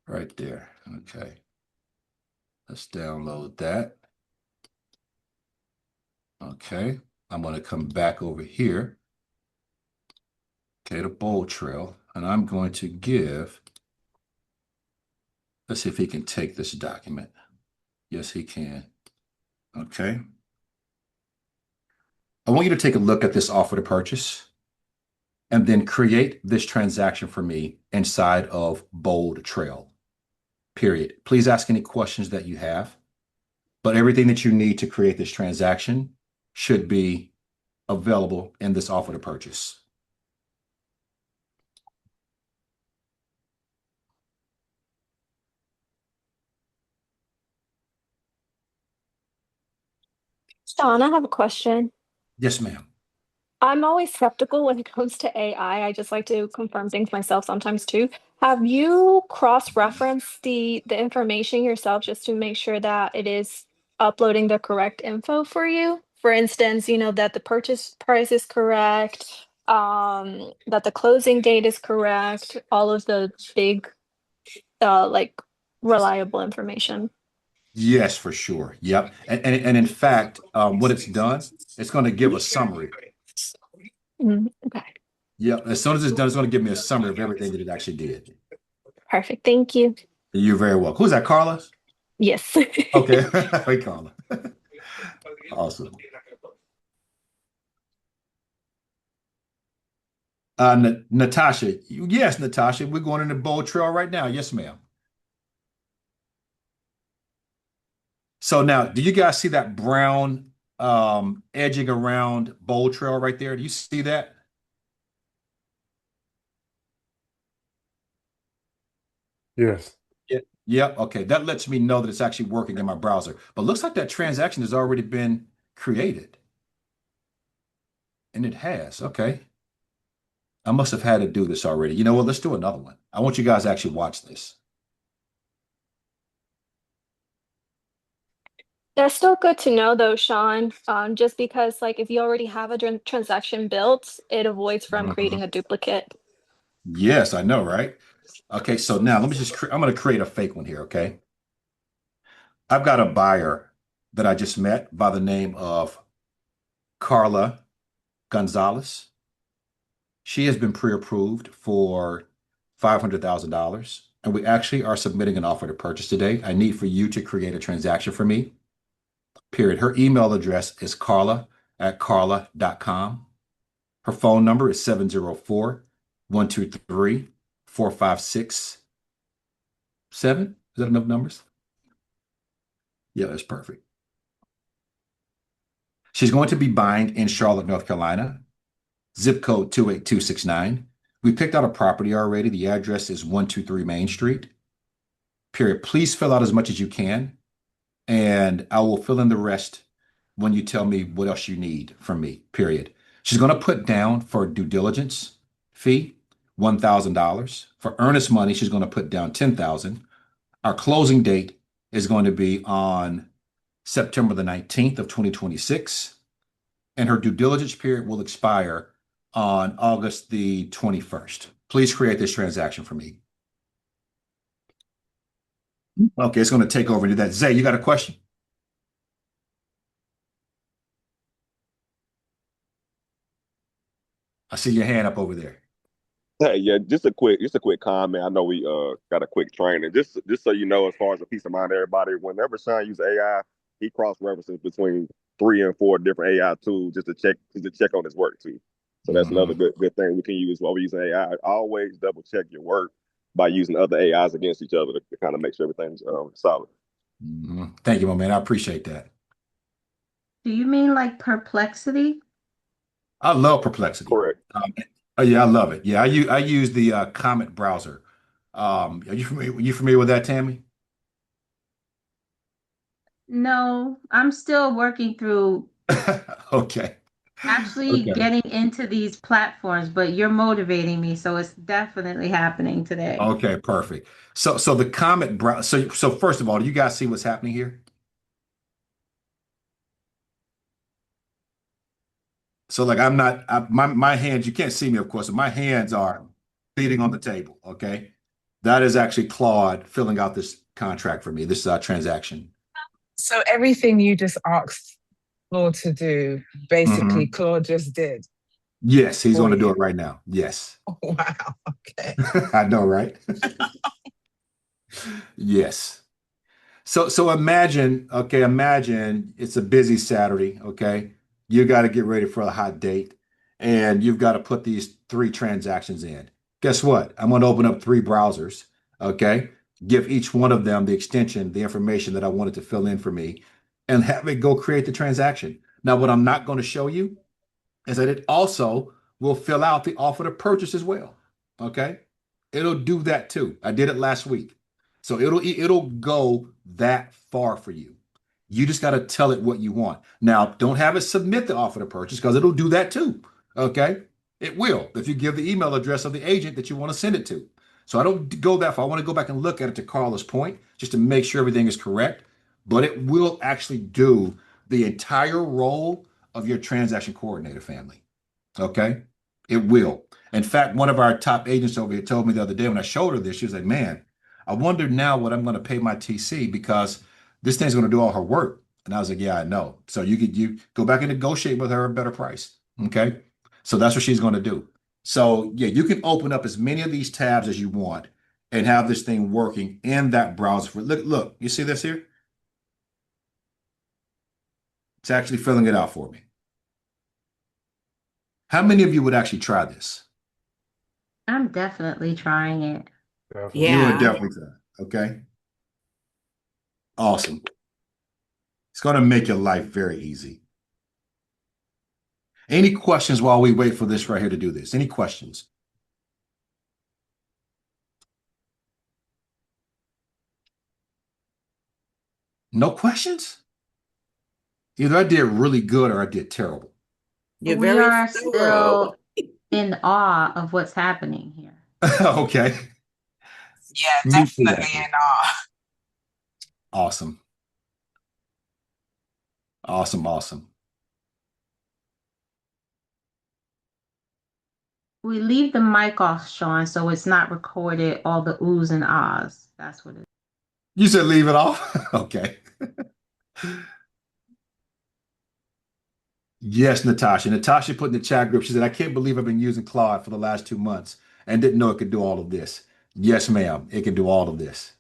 Right there. Okay. Let's download that. Okay. I'm going to come back over here. Okay, the bold trail. And I'm going to give, let's see if he can take this document. Yes, he can. Okay. I want you to take a look at this offer to purchase and then create this transaction for me inside of Bold Trail, period. Please ask any questions that you have, but everything that you need to create this transaction should be available in this offer to purchase. Sean, I have a question. Yes, ma'am. I'm always skeptical when it comes to AI. I just like to confirm things myself sometimes too. Have you cross-referenced the information yourself just to make sure that it is uploading the correct info for you? For instance, that the purchase price is correct, that the closing date is correct, all of the big like reliable information. Yes, for sure. Yep. And in fact, what it's done, it's going to give a summary. Okay, Yep. As soon as it's done, it's going to give me a summary of everything that it actually did. perfect. Thank you. You're very welcome. Who's that, Carla? Yes. Okay. Hey, Carla. Awesome. Natasha. Yes, Natasha. We're going in the Bold Trail right now. Yes, ma'am. So now, do you guys see that brown edging around Bold Trail right there? Do you see that? Yes. Yep. Okay. That lets me know that it's actually working in my browser. But looks like that transaction has already been created. And it has. Okay. I must have had to do this already. You know what? Let's do another one. I want you guys to actually watch this. That's still good to know though, Sean. Just because like if you already have a transaction built, it avoids from Mhm. creating a duplicate. Yes, I know, right? Okay, so now let me just, I'm going to create a fake one here, okay? I've got a buyer that I just met by the name of Carla Gonzalez. She has been pre-approved for $500,000, and we actually are submitting an offer to purchase today. I need for you to create a transaction for me, period. Her email address is carla@carla.com. Her phone number is 704-123-4567. Is that enough numbers? Yeah, that's perfect. She's going to be buying in Charlotte, North Carolina, zip code 28269. We picked out a property already. The address is 123 Main Street. Period. Please fill out as much as you can, and I will fill in the rest when you tell me what else you need from me. Period. She's going to put down for due diligence fee $1,000. For earnest money, she's going to put down $10,000. Our closing date is going to be on September the 19th of 2026, and her due diligence period will expire on August the 21st. Please create this transaction for me. Okay, it's going to take over and do that. Zay, you got a question? I see your hand up over there. Hey, yeah, just a quick comment. I know we got a quick training. Just so you know, as far as a peace of mind, everybody, whenever Sean uses AI, he cross references between 3 and 4 different AI tools just to check on his work too. So that's another good thing we can use while we're using AI. Always double check your work by using other AIs against each other to kind of make sure everything's solid. Thank you, my man. I appreciate that. Do you mean like Perplexity? I love Perplexity. Correct. Oh yeah, I love it. Yeah, I use the Comet browser. Are you familiar with that, Tammy? No, I'm still working through Okay. actually Okay. getting into these platforms, but you're motivating me, so it's definitely happening today. Okay, perfect. So the Comet browser. So first of all, do you guys see what's happening here? So like my hands, you can't see me, of course, but my hands are beating on the table. Okay. That is actually Claude filling out this contract for me, this transaction. So everything you just asked Claude to do, basically Mhm. Claude just did Yes, he's for going to do you. it right now. Yes. Oh, wow. Okay. I know, right? Yes. So imagine, okay, imagine it's a busy Saturday, okay? You got to get ready for a hot date and you've got to put these three transactions in. Guess what? I'm going to open up three browsers, okay? Give each one of them the extension, the information that I wanted to fill in for me, and have it go create the transaction. Now, what I'm not going to show you is that it also will fill out the offer to purchase as well. Okay. It'll do that too. I did it last week. So it'll go that far for you. You just got to tell it what you want. Now, don't have it submit the offer to purchase because it'll do that too. Okay. It will if you give the email address of the agent that you want to send it to. So I don't go that far. I want to go back and look at it to Carla's point just to make sure everything is correct. But it will actually do the entire role of your transaction coordinator family. Okay. It will. In fact, one of our top agents over here told me the other day when I showed her this, she was like, man, I wonder now what I'm going to pay my TC because this thing's going to do all her work. And I was like, yeah, I know. So you go back and negotiate with her a better price. Okay. So that's what she's going to do. So yeah, you can open up as many of these tabs as you want and have this thing working in that browser. Look, you see this here? It's actually filling it out for me. How many of you would actually try this? I'm definitely trying it. Definitely. You would Yeah. definitely try. Okay. Awesome. It's going to make your life very easy. Any questions while we wait for this right here to do this? Any questions? No questions? Either I did really good or I did terrible. You're We very are thorough. still in awe of what's happening here. Okay. Yeah, Me too, definitely actually. in awe. Awesome. Awesome. Awesome. We leave the mic off, Shawn, so it's not recorded all the oohs and ahs. That's what it is. You said leave it off? Okay. Yes, Natasha. Natasha put in the chat group, she said, I can't believe I've been using Claude for the last 2 months and didn't know it could do all of this. Yes, ma'am. It can do all of this.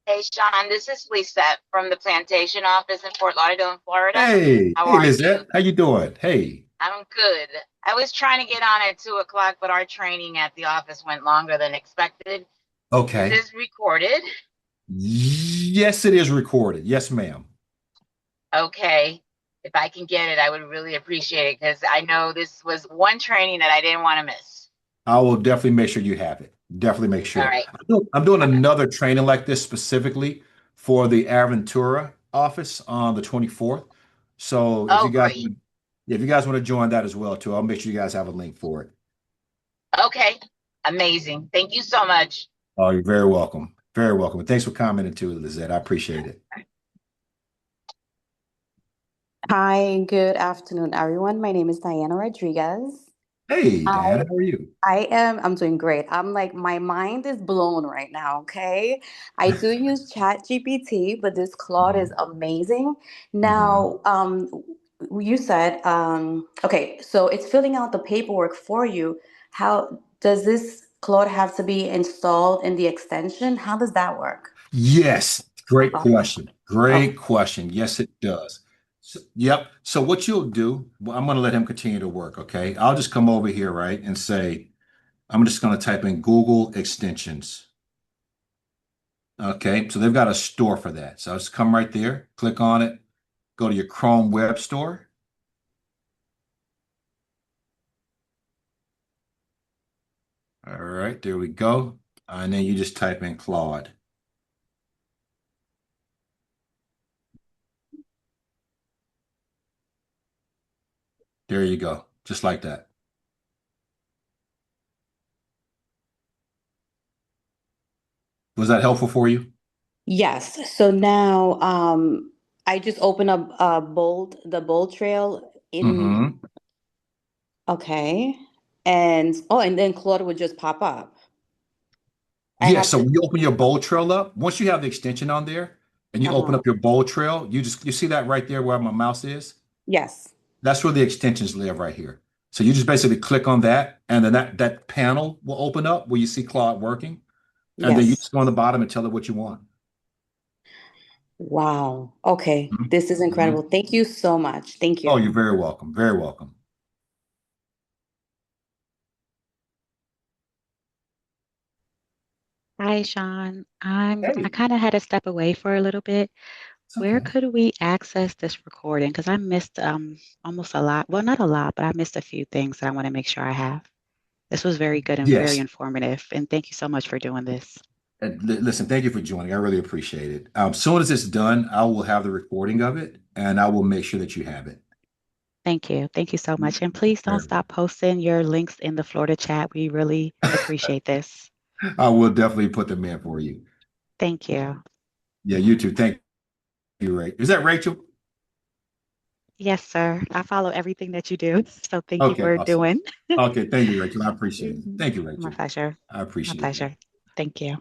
Hey, Shawn, this is Lisette from the plantation office in Fort Lauderdale, Florida. Hey, How hey, are you? Lizette. How you doing? Hey. I'm good. I was trying to get on at 2 o'clock, but our training at the office went longer than expected. Okay. Is this recorded? Yes, it is recorded. Yes, ma'am. Okay. If I can get it, I would really appreciate it because I know this was one training that I didn't want to miss. I will definitely make sure you have it. Definitely make sure. All right. I'm doing another training like this specifically for the Aventura office on the 24th. So Oh, great. if you guys want to join that as well too, I'll make sure you guys have a link for it. Okay. Amazing. Thank you so much. Oh, you're very welcome. Very welcome. And thanks for commenting too, Lizette. I appreciate it. Hi, good afternoon, everyone. My name is Diana Rodriguez. Hey, Diana, how are you? I'm doing great. I'm like, my mind is blown right now, okay? I do use ChatGPT, but this Claude is amazing. Now, you said, okay, so it's filling out the paperwork for you. How does this Claude have to be installed in the extension? How does that work? Yes, great question. Okay. Great question. Yes, it does. Yep. So what you'll do, well, I'm going to let him continue to work. Okay. I'll just come over here, right, and say, I'm just going to type in Google extensions. Okay. So they've got a store for that. So I'll just come right there, click on it, go to your Chrome web store. All right. There we go. And then you just type in Claude. There you go. Just like that. Was that helpful for you? Yes. So now I just open up the bold trail in, okay. And then Claude would just pop up. Yeah, so when you open your bold trail up, once you have the extension on there and you open Uh-huh. up your bold trail, you see that right there where my mouse is? Yes. That's where the extensions live right here. So you just basically click on that, and then that panel will open up where you see Claude working, and then you Yes. just go on the bottom and tell it what you want. Wow. Okay. This is incredible. Thank you so much. Thank Oh, you. you're very welcome. Very welcome. Hi, Shawn. I Hey, kind of had to step away for a little bit. it's Where okay. could we access this recording? Because I missed almost a lot. Well, not a lot, but I missed a few things that I want to make sure I have. This was very good and very Yes. informative. And thank you so much for doing this. And listen, thank you for joining. I really appreciate it. Soon as it's done, I will have the recording of it, and I will make sure that you have it. Thank you. Thank you so much. And please don't Very stop posting your links in the Florida chat. We really appreciate this. I will definitely put them in for you. Thank you. Yeah, you too. Thank you, Ray. Is that Rachel? Yes, sir. I follow everything that you do. So thank you Okay, for awesome. doing. Okay, thank you, Rachel. I appreciate it. Thank you, My Rachel. pleasure. I My appreciate you. pleasure. Thank you.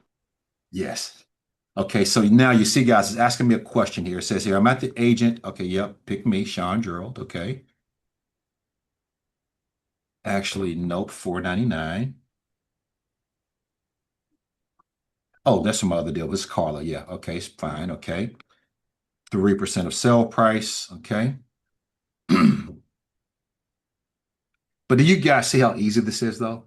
Yes. Okay, so now you see, guys, it's asking me a question here. It says here, I'm at the agent. Okay, yep, pick me, Shawn Gerald. Okay. Actually, nope, $4.99. Oh, that's some other deal. This is Carla. Yeah, okay, it's fine. Okay. 3% of sale price. Okay. But do you guys see how easy this is, though?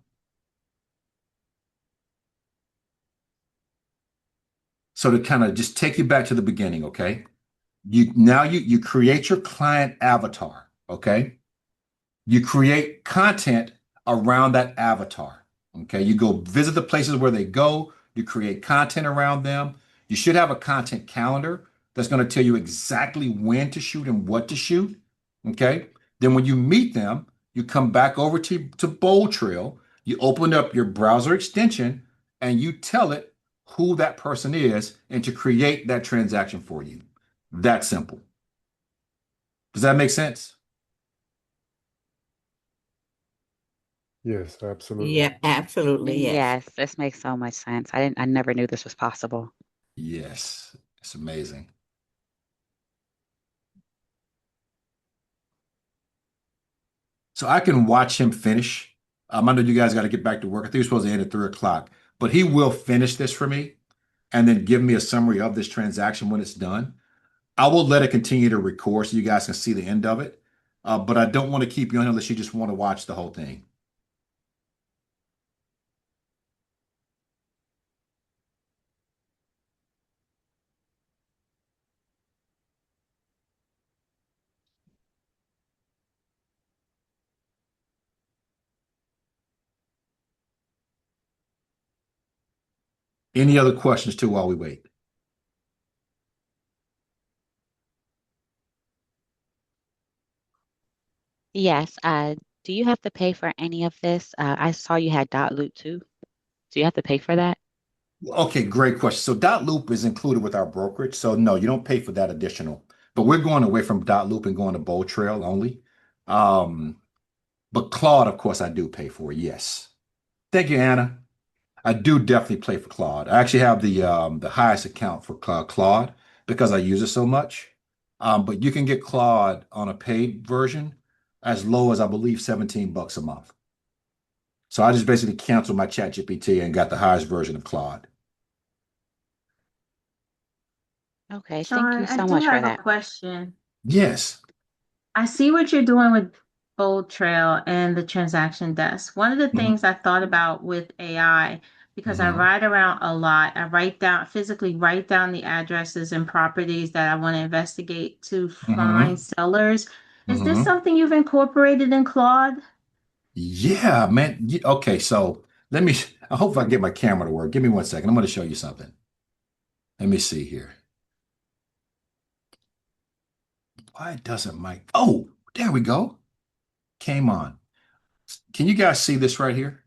So to kind of just take you back to the beginning, okay? You create your client avatar, okay? You create content around that avatar. Okay. You go visit the places where they go. You create content around them. You should have a content calendar that's going to tell you exactly when to shoot and what to shoot. Okay. Then when you meet them, you come back over to Bold Trail. You open up your browser extension and you tell it who that person is and to create that transaction for you. That simple. Does that make sense? Yes, absolutely. Yeah, absolutely. Yes. Yes, this makes so much sense. I never knew this was possible. Yes. It's amazing. So I can watch him finish. I know you guys got to get back to work. I think you're supposed to end at 3 o'clock, but he will finish this for me and then give me a summary of this transaction when it's done. I will let it continue to record so you guys can see the end of it. But I don't want to keep you on unless you just want to watch the whole thing. Any other questions too while we wait? Yes. Do you have to pay for any of this? I saw you had dot loop too. Do you have to pay for that? Okay, great question. So dot loop is included with our brokerage. So no, you don't pay for that additional. But we're going away from dot loop and going to Bold Trail only. Um, but Claude, of course, I do pay for. Yes. Thank you, Anna. I do definitely play for Claude. I actually have the highest account for Claude because I use it so much. But you can get Claude on a paid version as low as I believe $17 a month. So I just basically canceled my Chat GPT and got the highest version of Claude. Okay, thank Shawn, you I so do much for have a that. question. Yes. I see what you're doing with Bold Trail and the transaction desk. One of the Hmm. things I thought about with AI, because I Hmm. ride around a lot, I physically write down the addresses and properties that I want to investigate to find Hmm. sellers. Is this Hmm. something you've incorporated in Claude? Yeah, man. Okay, so let me, I hope I get my camera to work. Give me 1 second. I'm going to show you something. Let me see here. Why doesn't my, oh, there we go. Came on. Can you guys see this right here?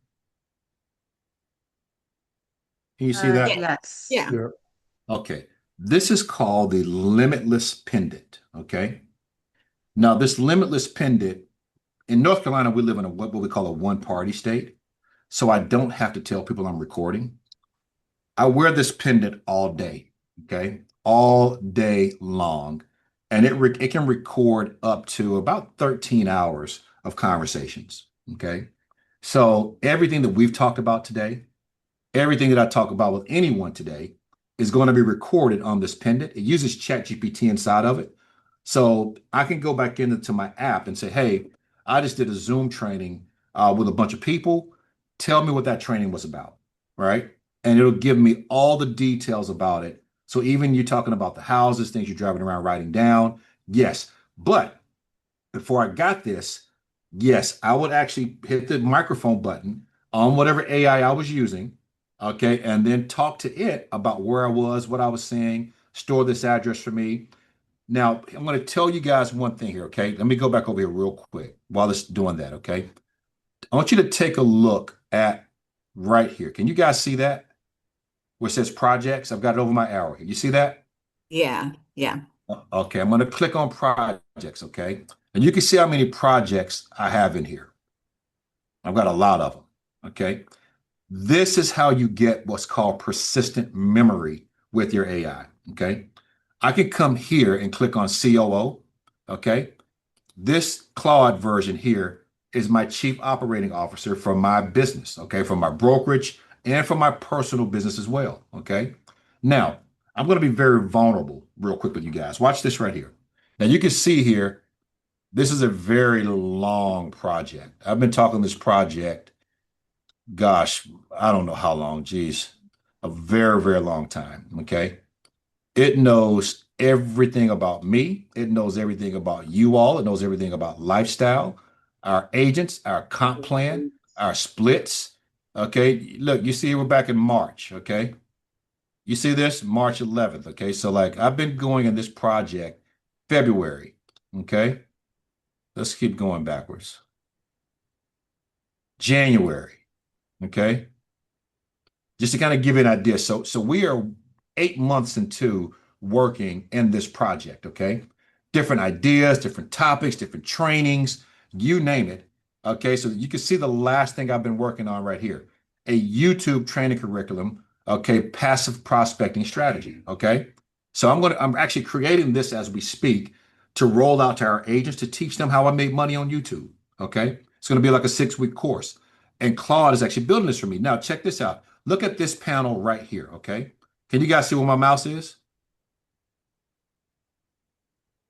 Can you see that? Yeah. Yes. Yeah. Yeah. Okay. This is called the limitless pendant. Okay. Now, this limitless pendant, in North Carolina, we live in what we call a one-party state. So I don't have to tell people I'm recording. I wear this pendant all day, okay? All day long. And it can record up to about 13 hours of conversations, okay? So everything that we've talked about today, everything that I talk about with anyone today is going to be recorded on this pendant. It uses ChatGPT inside of it. So I can go back into my app and say, hey, I just did a Zoom training with a bunch of people. Tell me what that training was about, right? And it'll give me all the details about it. So even you talking about the houses, things you're driving around writing down, yes. But before I got this, yes, I would actually hit the microphone button on whatever AI I was using, okay, and then talk to it about where I was, what I was saying, store this address for me. Now, I'm going to tell you guys one thing here, okay? Let me go back over here real quick while it's doing that, okay? I want you to take a look at right here. Can you guys see that? Where it says projects? I've got it over my arrow here. You see that? Yeah, yeah. Okay, I'm going to click on projects, okay? And you can see how many projects I have in here. I've got a lot of them, okay? This is how you get what's called persistent memory with your AI, okay? I can come here and click on COO, okay? This Claude version here is my chief operating officer for my business, okay? For my brokerage and for my personal business as well, okay? Now, I'm going to be very vulnerable real quick with you guys. Watch this right here. Now, you can see here, this is a very long project. I've been talking this project, gosh, I don't know how long, geez, a very, very long time, okay? It knows everything about me. It knows everything about you all. It knows everything about lifestyle, our agents, our comp plan, our splits. Okay. Look, you see, we're back in March. Okay. You see this? March 11th. Okay. So, like, I've been going in this project February. Okay. Let's keep going backwards. January. Okay. Just to kind of give you an idea. So we are 8 months into working in this project, okay? Different ideas, different topics, different trainings, you name it. Okay, so you can see the last thing I've been working on right here, a YouTube training curriculum, okay, passive prospecting strategy, okay? So I'm actually creating this as we speak to roll out to our agents to teach them how I make money on YouTube, okay? It's going to be like a 6-week course. And Claude is actually building this for me. Now, check this out. Look at this panel right here, okay? Can you guys see where my mouse is?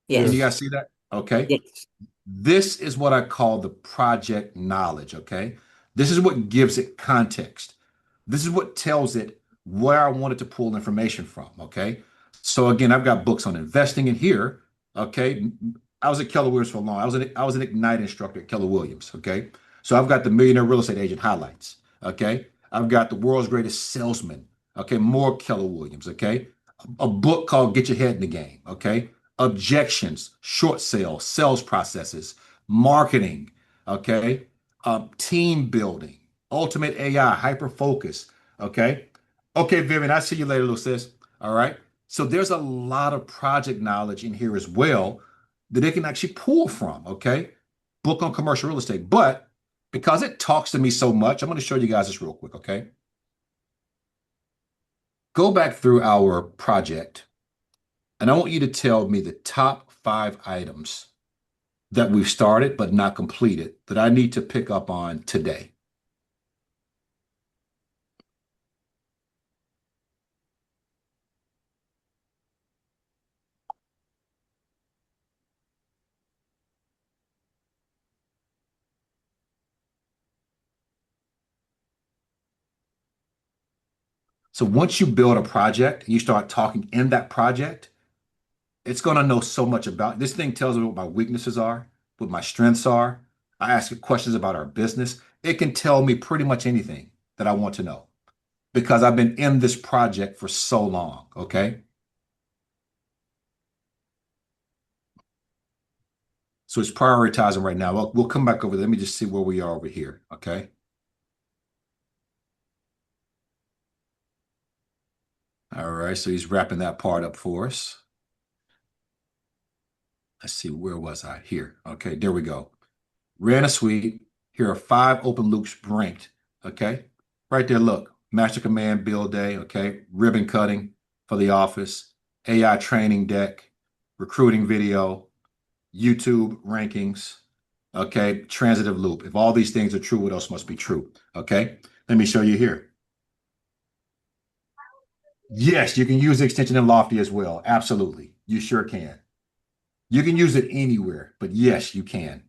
Can you Yes. guys see that? Okay. Yes. This is what I call the project knowledge, okay? This is what gives it context. This is what tells it where I wanted to pull information from, okay? So again, I've got books on investing in here, okay? I was at Keller Williams for long. I was an Ignite instructor at Keller Williams, okay? So I've got the Millionaire Real Estate Agent highlights, okay? I've got the World's Greatest Salesman, okay? More Keller Williams, okay? A book called Get Your Head in the Game, okay? Objections, short sales, sales processes, marketing, okay? Team building, ultimate AI, hyper focus, okay? Okay, Vivian, I see you later, little sis. All right. So there's a lot of project knowledge in here as well that it can actually pull from, okay? Book on commercial real estate. But because it talks to me so much, I'm going to show you guys this real quick, okay? Go back through our project, and I want you to tell me the top 5 items that we've started but not completed that I need to pick up on today. So once you build a project, you start talking in that project, it's going to know so much about this thing tells me what my weaknesses are, what my strengths are. I ask it questions about our business. It can tell me pretty much anything that I want to know because I've been in this project for so long. Okay. So it's prioritizing right now. We'll come back over there. Let me just see where we are over here. Okay. All right. So he's wrapping that part up for us. Let's see, where was I? Here. Okay, there we go. Ran a sweep. Here are 5 open loops ranked. Okay, right there. Look, master command build day. Okay, ribbon cutting for the office, AI training deck, recruiting video, YouTube rankings. Okay, transitive loop. If all these things are true, what else must be true? Okay, let me show you here. Yes, you can use the extension in Lofty as well. Absolutely, you sure can. You can use it anywhere, but yes, you can.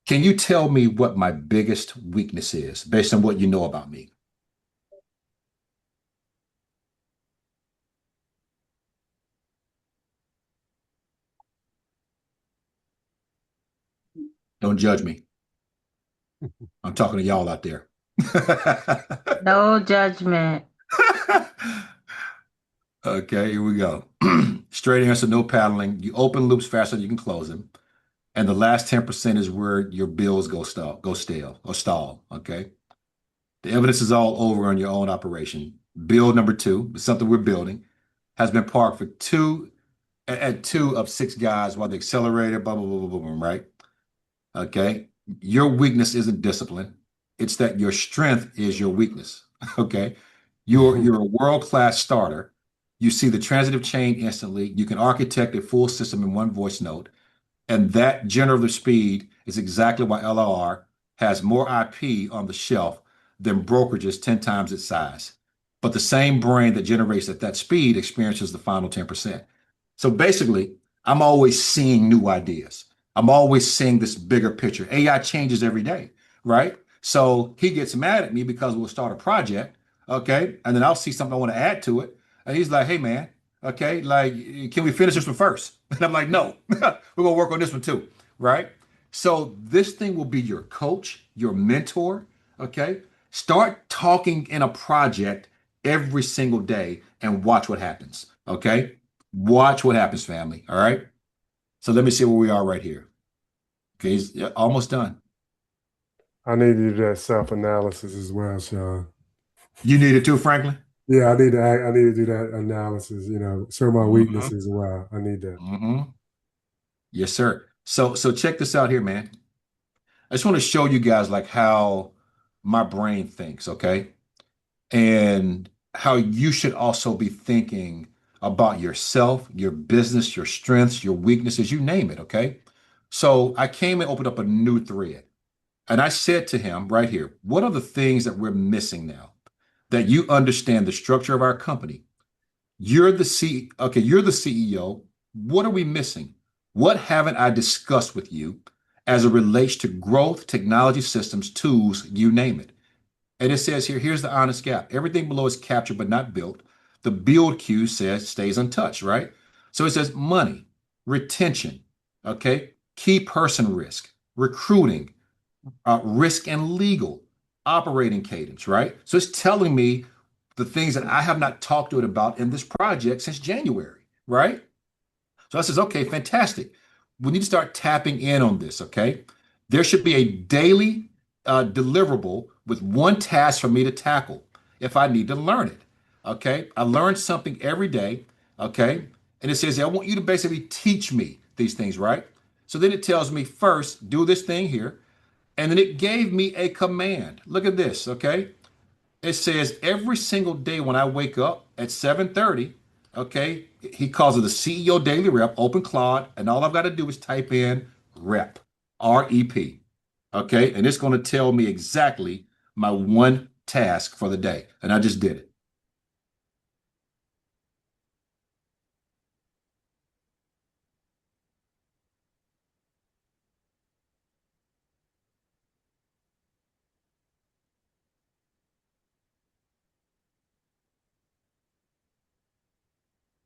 Can you tell me what my biggest weakness is based on what you know about me? Don't judge me. I'm talking to y'all out there. No judgment. Okay, here we go. Straight answer, no paddling. You open loops faster than you can close them. And the last 10% is where your bills go stale or stall. Okay. The evidence is all over on your own operation. Build number 2, something we're building, has been parked for at 2 of 6 guys while the accelerator, blah, blah, blah, blah, blah, blah, right? Okay. Your weakness isn't discipline. It's that your strength is your weakness. Okay. You're a world-class starter. You see the transitive chain instantly. You can architect a full system in one voice note. And that generative speed is exactly why LIR has more IP on the shelf than brokerages 10 times its size. But the same brain that generates at that speed experiences the final 10%. So basically, I'm always seeing new ideas. I'm always seeing this bigger picture. AI changes every day, right? So he gets mad at me because we'll start a project, okay? And then I'll see something I want to add to it. And he's like, hey, man, okay, like, can we finish this one first? And I'm like, no, we're gonna work on this one too, right? So this thing will be your coach, your mentor, okay? Start talking in a project every single day and watch what happens, okay? Watch what happens, family, all right? So let me see where we are right here. Okay, he's almost done. I need to do that self-analysis as well, Shawn. You need it too, Franklin? Yeah, I need to do that analysis, show my weaknesses as well. I need that. Yes, sir. So check this out here, man. I just want to show you guys like how my brain thinks, okay? And how you should also be thinking about yourself, your business, your strengths, your weaknesses, you name it, okay? So I came and opened up a new thread. And I said to him right here, what are the things that we're missing now? That you understand the structure of our company. You're the CEO. What are we missing? What haven't I discussed with you as it relates to growth, technology systems, tools, you name it? And it says here, here's the honest gap. Everything below is captured but not built. The build queue says stays untouched, right? So it says money, retention, okay, key person risk, recruiting, risk and legal, operating cadence, right? So it's telling me the things that I have not talked to it about in this project since January, right? So I says, okay, fantastic. We need to start tapping in on this, okay? There should be a daily deliverable with one task for me to tackle if I need to learn it, okay? I learn something every day, okay? And it says, I want you to basically teach me these things, right? So then it tells me first, do this thing here. And then it gave me a command. Look at this, okay? It says every single day when I wake up at 7:30, okay, he calls it the CEO Daily Rep, open Claude, and all I've got to do is type in rep, R-E-P, okay? And it's going to tell me exactly my one task for the day. And I just did it.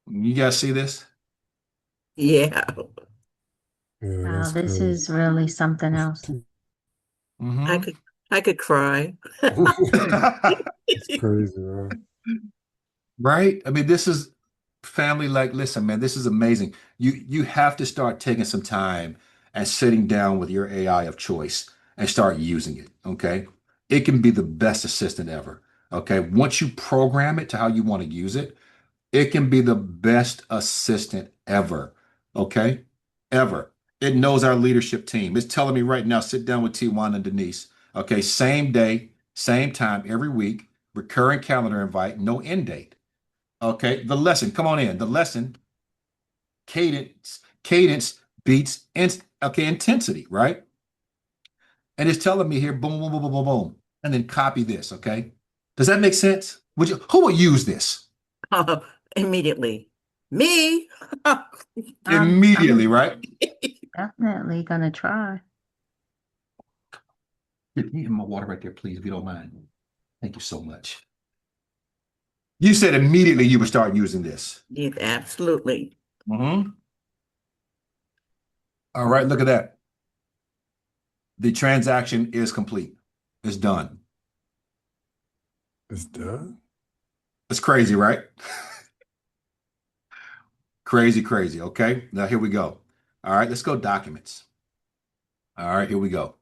You guys see this? Yeah. Wow, this is really something else. I could cry. It's crazy, man. Right? I mean, this is family, like, listen, man, this is amazing. You have to start taking some time and sitting down with your AI of choice and start using it. Okay. It can be the best assistant ever. Okay. Once you program it to how you want to use it, it can be the best assistant ever. Okay? Ever. It knows our leadership team. It's telling me right now, sit down with Tijuana and Denise. Okay, same day, same time every week, recurring calendar invite, no end date. Okay, the lesson, come on in. The lesson, cadence beats intensity, right? And it's telling me here, boom, boom, boom, boom, boom, boom, and then copy this. Okay, does that make sense? Who would use this Immediately. Me. immediately? I'm Right? definitely gonna try. Give me my water right there, please, if you don't mind. Thank you so much. You said immediately you would start using this. Yes, absolutely. Mm-hmm. All right, look at that. The transaction is complete. It's done. It's done. It's crazy, right? Crazy, crazy. Okay, now here we go. All right, let's go documents. All right, here we go.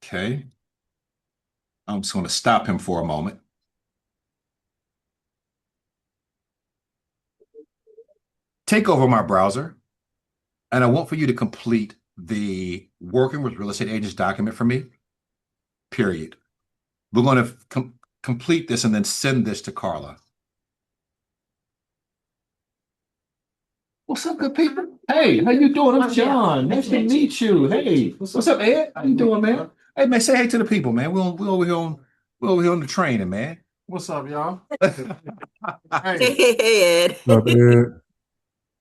Okay. I'm just going to stop him for a moment. Take over my browser, and I want for you to complete the working with real estate agents document for me, period. We're going to complete this and then send this to Carla. What's up, good people? Hey, how you doing? I'm John. Nice to meet you. Hey, what's up, Ed? How you doing, man? Hey, man, say hey to the people, man. We're over here on the training, man. What's up, y'all? Hey, Ed. What's up, Ed?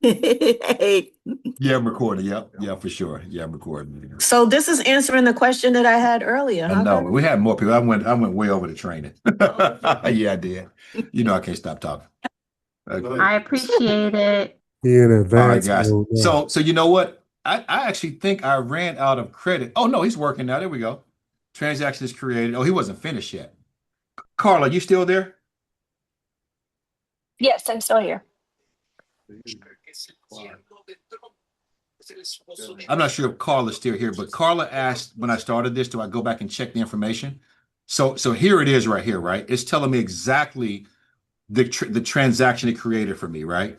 Hey. Yeah, I'm recording. Yep. Yeah, for sure. Yeah, I'm recording. So this is answering the question that I had earlier, I huh? know. Kurt? We had more people. I went way over the training. Yeah, I did. You know I can't stop talking. Okay. I appreciate it. He in All right, advance guys. mode now. So you know what? I actually think I ran out of credit. Oh no, he's working now. There we go. Transaction is created. Oh, he wasn't finished yet. Carla, you still there? Yes, I'm still here. I'm not sure if Carla's still here, but Carla asked when I started this, do I go back and check the information? So here it is right here, right? It's telling me exactly the transaction it created for me, right?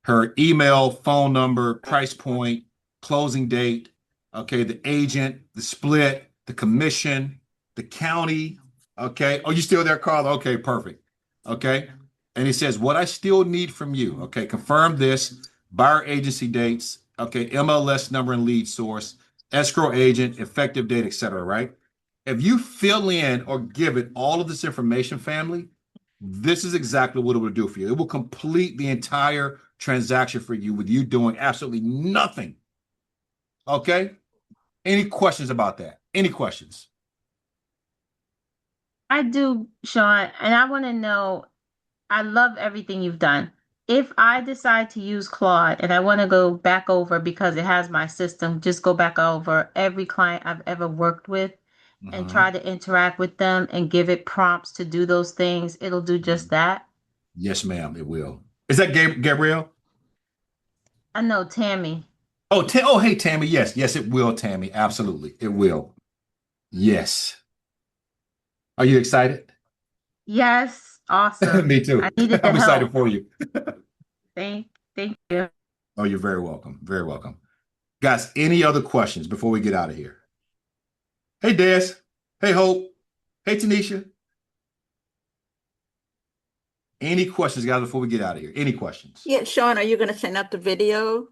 Her email, phone number, price point, closing date, okay, the agent, the split, the commission, the county, okay. Oh, you still there, Carla? Okay, perfect. Okay. And it says, what I still need from you, okay, confirm this, buyer agency dates, okay, MLS number and lead source, escrow agent, effective date, etc. Right? If you fill in or give it all of this information, family, this is exactly what it will do for you. It will complete the entire transaction for you with you doing absolutely nothing. Okay? Any questions about that? Any questions? I do, Shawn, and I want to know, I love everything you've done. If I decide to use Claude and I want to go back over because it has my system, just go back over every client I've ever worked with and try to interact with them and give it prompts to do those things, it'll do just that. Yes, ma'am, it will. Is that Gabrielle? I know, Tammy. Oh, hey, Tammy. Yes, it will, Tammy. Absolutely. It will. Yes. Are you excited? Yes, awesome. Me too. I needed the I'm excited help. for you. Thank you. Oh, you're very welcome. Very welcome. Guys, any other questions before we get out of here? Hey, Des. Hey, Hope. Hey, Tanisha. Any questions, guys, before we get out of here? Any questions? Yeah, Shawn, are you going to send out the video,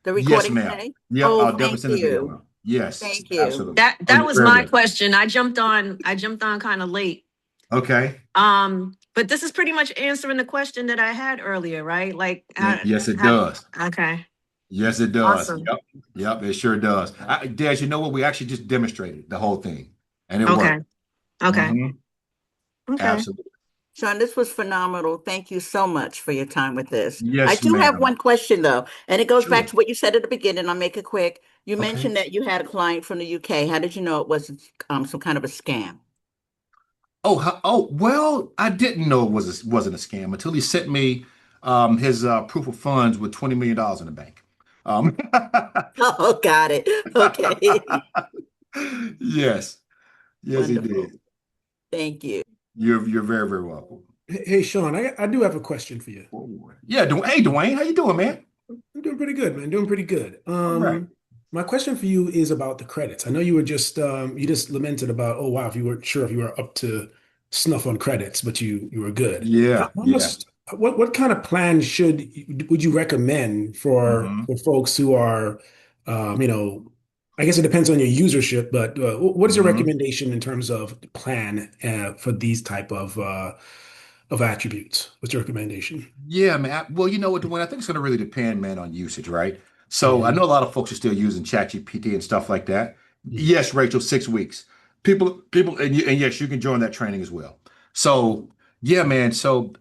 the Yes, recording ma'am. today? Yep, Oh, I'll definitely thank send the video you. out. Yes, Thank you. absolutely. That you're was very my welcome. question. I jumped on kind of late. Okay. But this is pretty much answering the question that I had earlier, right? Like, Yes, it does. Okay. Yes, it does. Awesome. Yep, it sure does. Des, you know what? We actually just demonstrated the whole thing, and it Okay. worked. Okay. Mhm. Okay. Absolutely. Shawn, this was phenomenal. Thank you so much for your time with this. I Yes, do have ma'am. one question though, and it goes back Sure. to what you said at the beginning. I'll make it quick. You Okay. mentioned that you had a client from the UK. How did you know it wasn't some kind of a scam? Well, I didn't know it wasn't a scam until he sent me his proof of funds with $20 million in the bank. Oh, got it. Okay. Yes. Yes, he Wonderful. did. Thank you. You're very, very welcome. Hey, Shawn, I do have a question for you. Yeah, hey, Dwayne, how you doing, man? I'm doing pretty good, man. Doing pretty good. All right. My question for you is about the credits. I know you were just you just lamented about, oh wow, if you weren't sure if you were up to snuff on credits, but you were good. Yeah, How yeah. much, what kind of plan would you recommend for folks who are you know, I guess it depends on your usership, but what is your recommendation in terms of plan for these type of attributes? What's your recommendation? Yeah, man. Well, you know what, Dwayne, I think it's going to really depend, man, on usage, right? So I know a lot of folks are still using ChatGPT and stuff like that. Yes, Rachel, 6 weeks. People, and yes, you can join that training as well. So yeah, man. So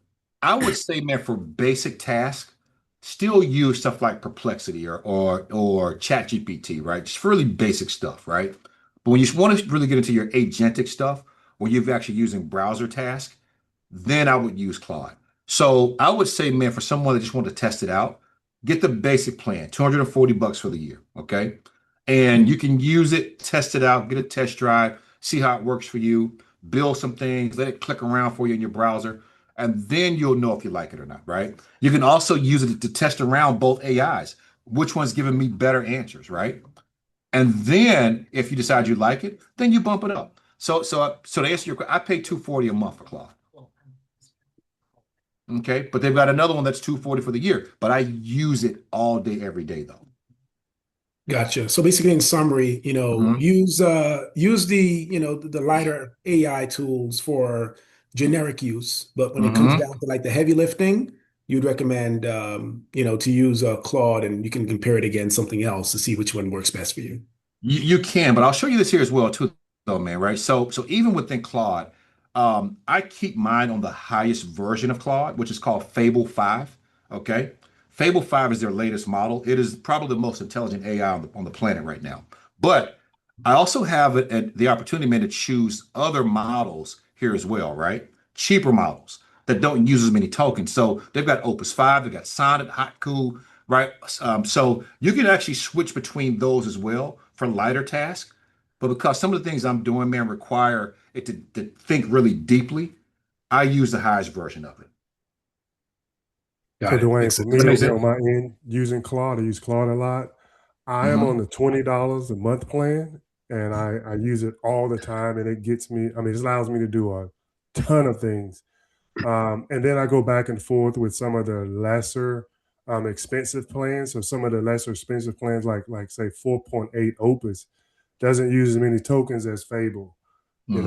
I would say, man, for basic tasks, still use stuff like Perplexity or ChatGPT, right? Just really basic stuff, right? But when you want to really get into your agentic stuff, when you're actually using browser tasks, then I would use Claude. So I would say, man, for someone that just want to test it out, get the basic plan, $240 for the year. Okay. And you can use it, test it out, get a test drive, see how it works for you, build some things, let it click around for you in your browser, and then you'll know if you like it or not, right? You can also use it to test around both AIs. Which one's giving me better answers, right? And then if you decide you like it, then you bump it up. So to answer your question, I pay $240 a month for Claude. Okay, but they've got another one that's $240 for the year, but I use it all day, every day, though. Gotcha. So basically, in summary, use the the lighter AI tools for generic use, but when it comes down to like the heavy lifting, you'd recommend to use Claude, and you can compare it against something else to see which one works best for you. You can, but I'll show you this here as well, too, though, man, right? So even within Claude, I keep mine on the highest version of Claude, which is called Fable 5. Okay. Fable 5 is their latest model. It is probably the most intelligent AI on the planet right now. But I also have the opportunity, man, to choose other models here as well, right? Cheaper models that don't use as many tokens. So they've got Opus 5, they've got Sonnet, Hot Cool, right? So you can actually switch between those as well for lighter tasks. But because some of the things I'm doing, man, require it to think really deeply, I use the highest version of it. So Dwayne, for me, Does that make on my end, using Claude, I use Claude a lot. I am on the $20 a month plan, and I use it all the time, and it gets me, I mean, it allows me to do a ton of things. And then I go back and forth with some of the lesser expensive plans. So some of the lesser expensive plans, like say 4.8 Opus, doesn't use as many tokens as Fable. We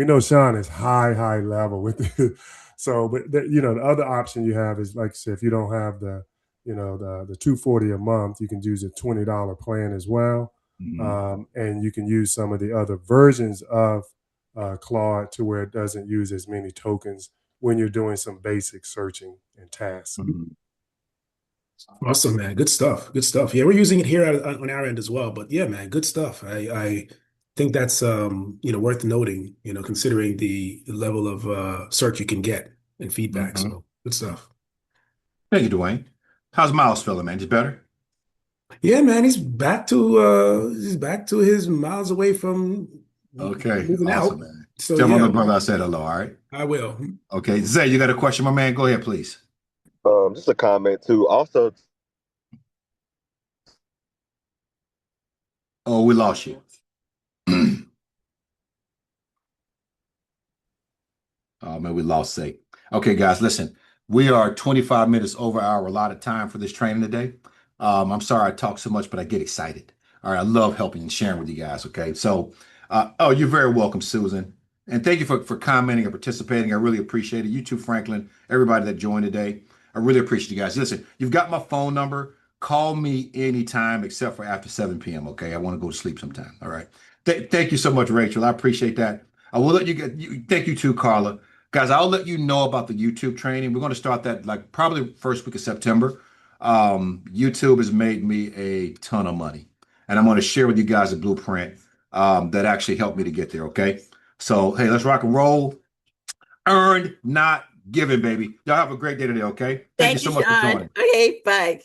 know Shawn is high level with it. So, but the other option you have is, like I said, if you don't have the $240 a month, you can use a $20 plan as well. And you can use some of the other versions of Claude to where it doesn't use as many tokens when you're doing some basic searching and tasks. Awesome, man. Good stuff. Good stuff. Yeah, we're using it here on our end as well. But yeah, man, good stuff. I think that's worth noting, considering the level of search you can get and feedback. So good stuff. Thank you, Dwayne. How's Miles feeling, man? Just better? Yeah, man, he's back to his miles away from moving out. Awesome, man. So Tell my yeah, little brother I said hello, all right? I will. Okay. Zay, you got a question, my man? Go ahead, please. Just a comment too. Also, Oh, we lost you. Oh man, we lost Zay. Okay, guys, listen. We are 25 minutes over our allotted time for this training today. I'm sorry I talk so much, but I get excited. All right, I love helping and sharing with you guys. Okay, so you're very welcome, Susan, and thank you for commenting and participating. I really appreciate it. You too, Franklin. Everybody that joined today, I really appreciate you guys. Listen, you've got my phone number. Call me anytime except for after 7 p.m. Okay, I want to go to sleep sometime. All right. Thank you so much, Rachel. I appreciate that. I will let you get. Thank you too, Carla. Guys, I'll let you know about the YouTube training. We're going to start that like probably first week of September. YouTube has made me a ton of money, and I'm going to share with you guys a blueprint that actually helped me to get there. Okay, so hey, let's rock and roll. Earned, not given, baby. Y'all have a great day today. Okay, thank you so much for Shawn. joining. Okay, bye.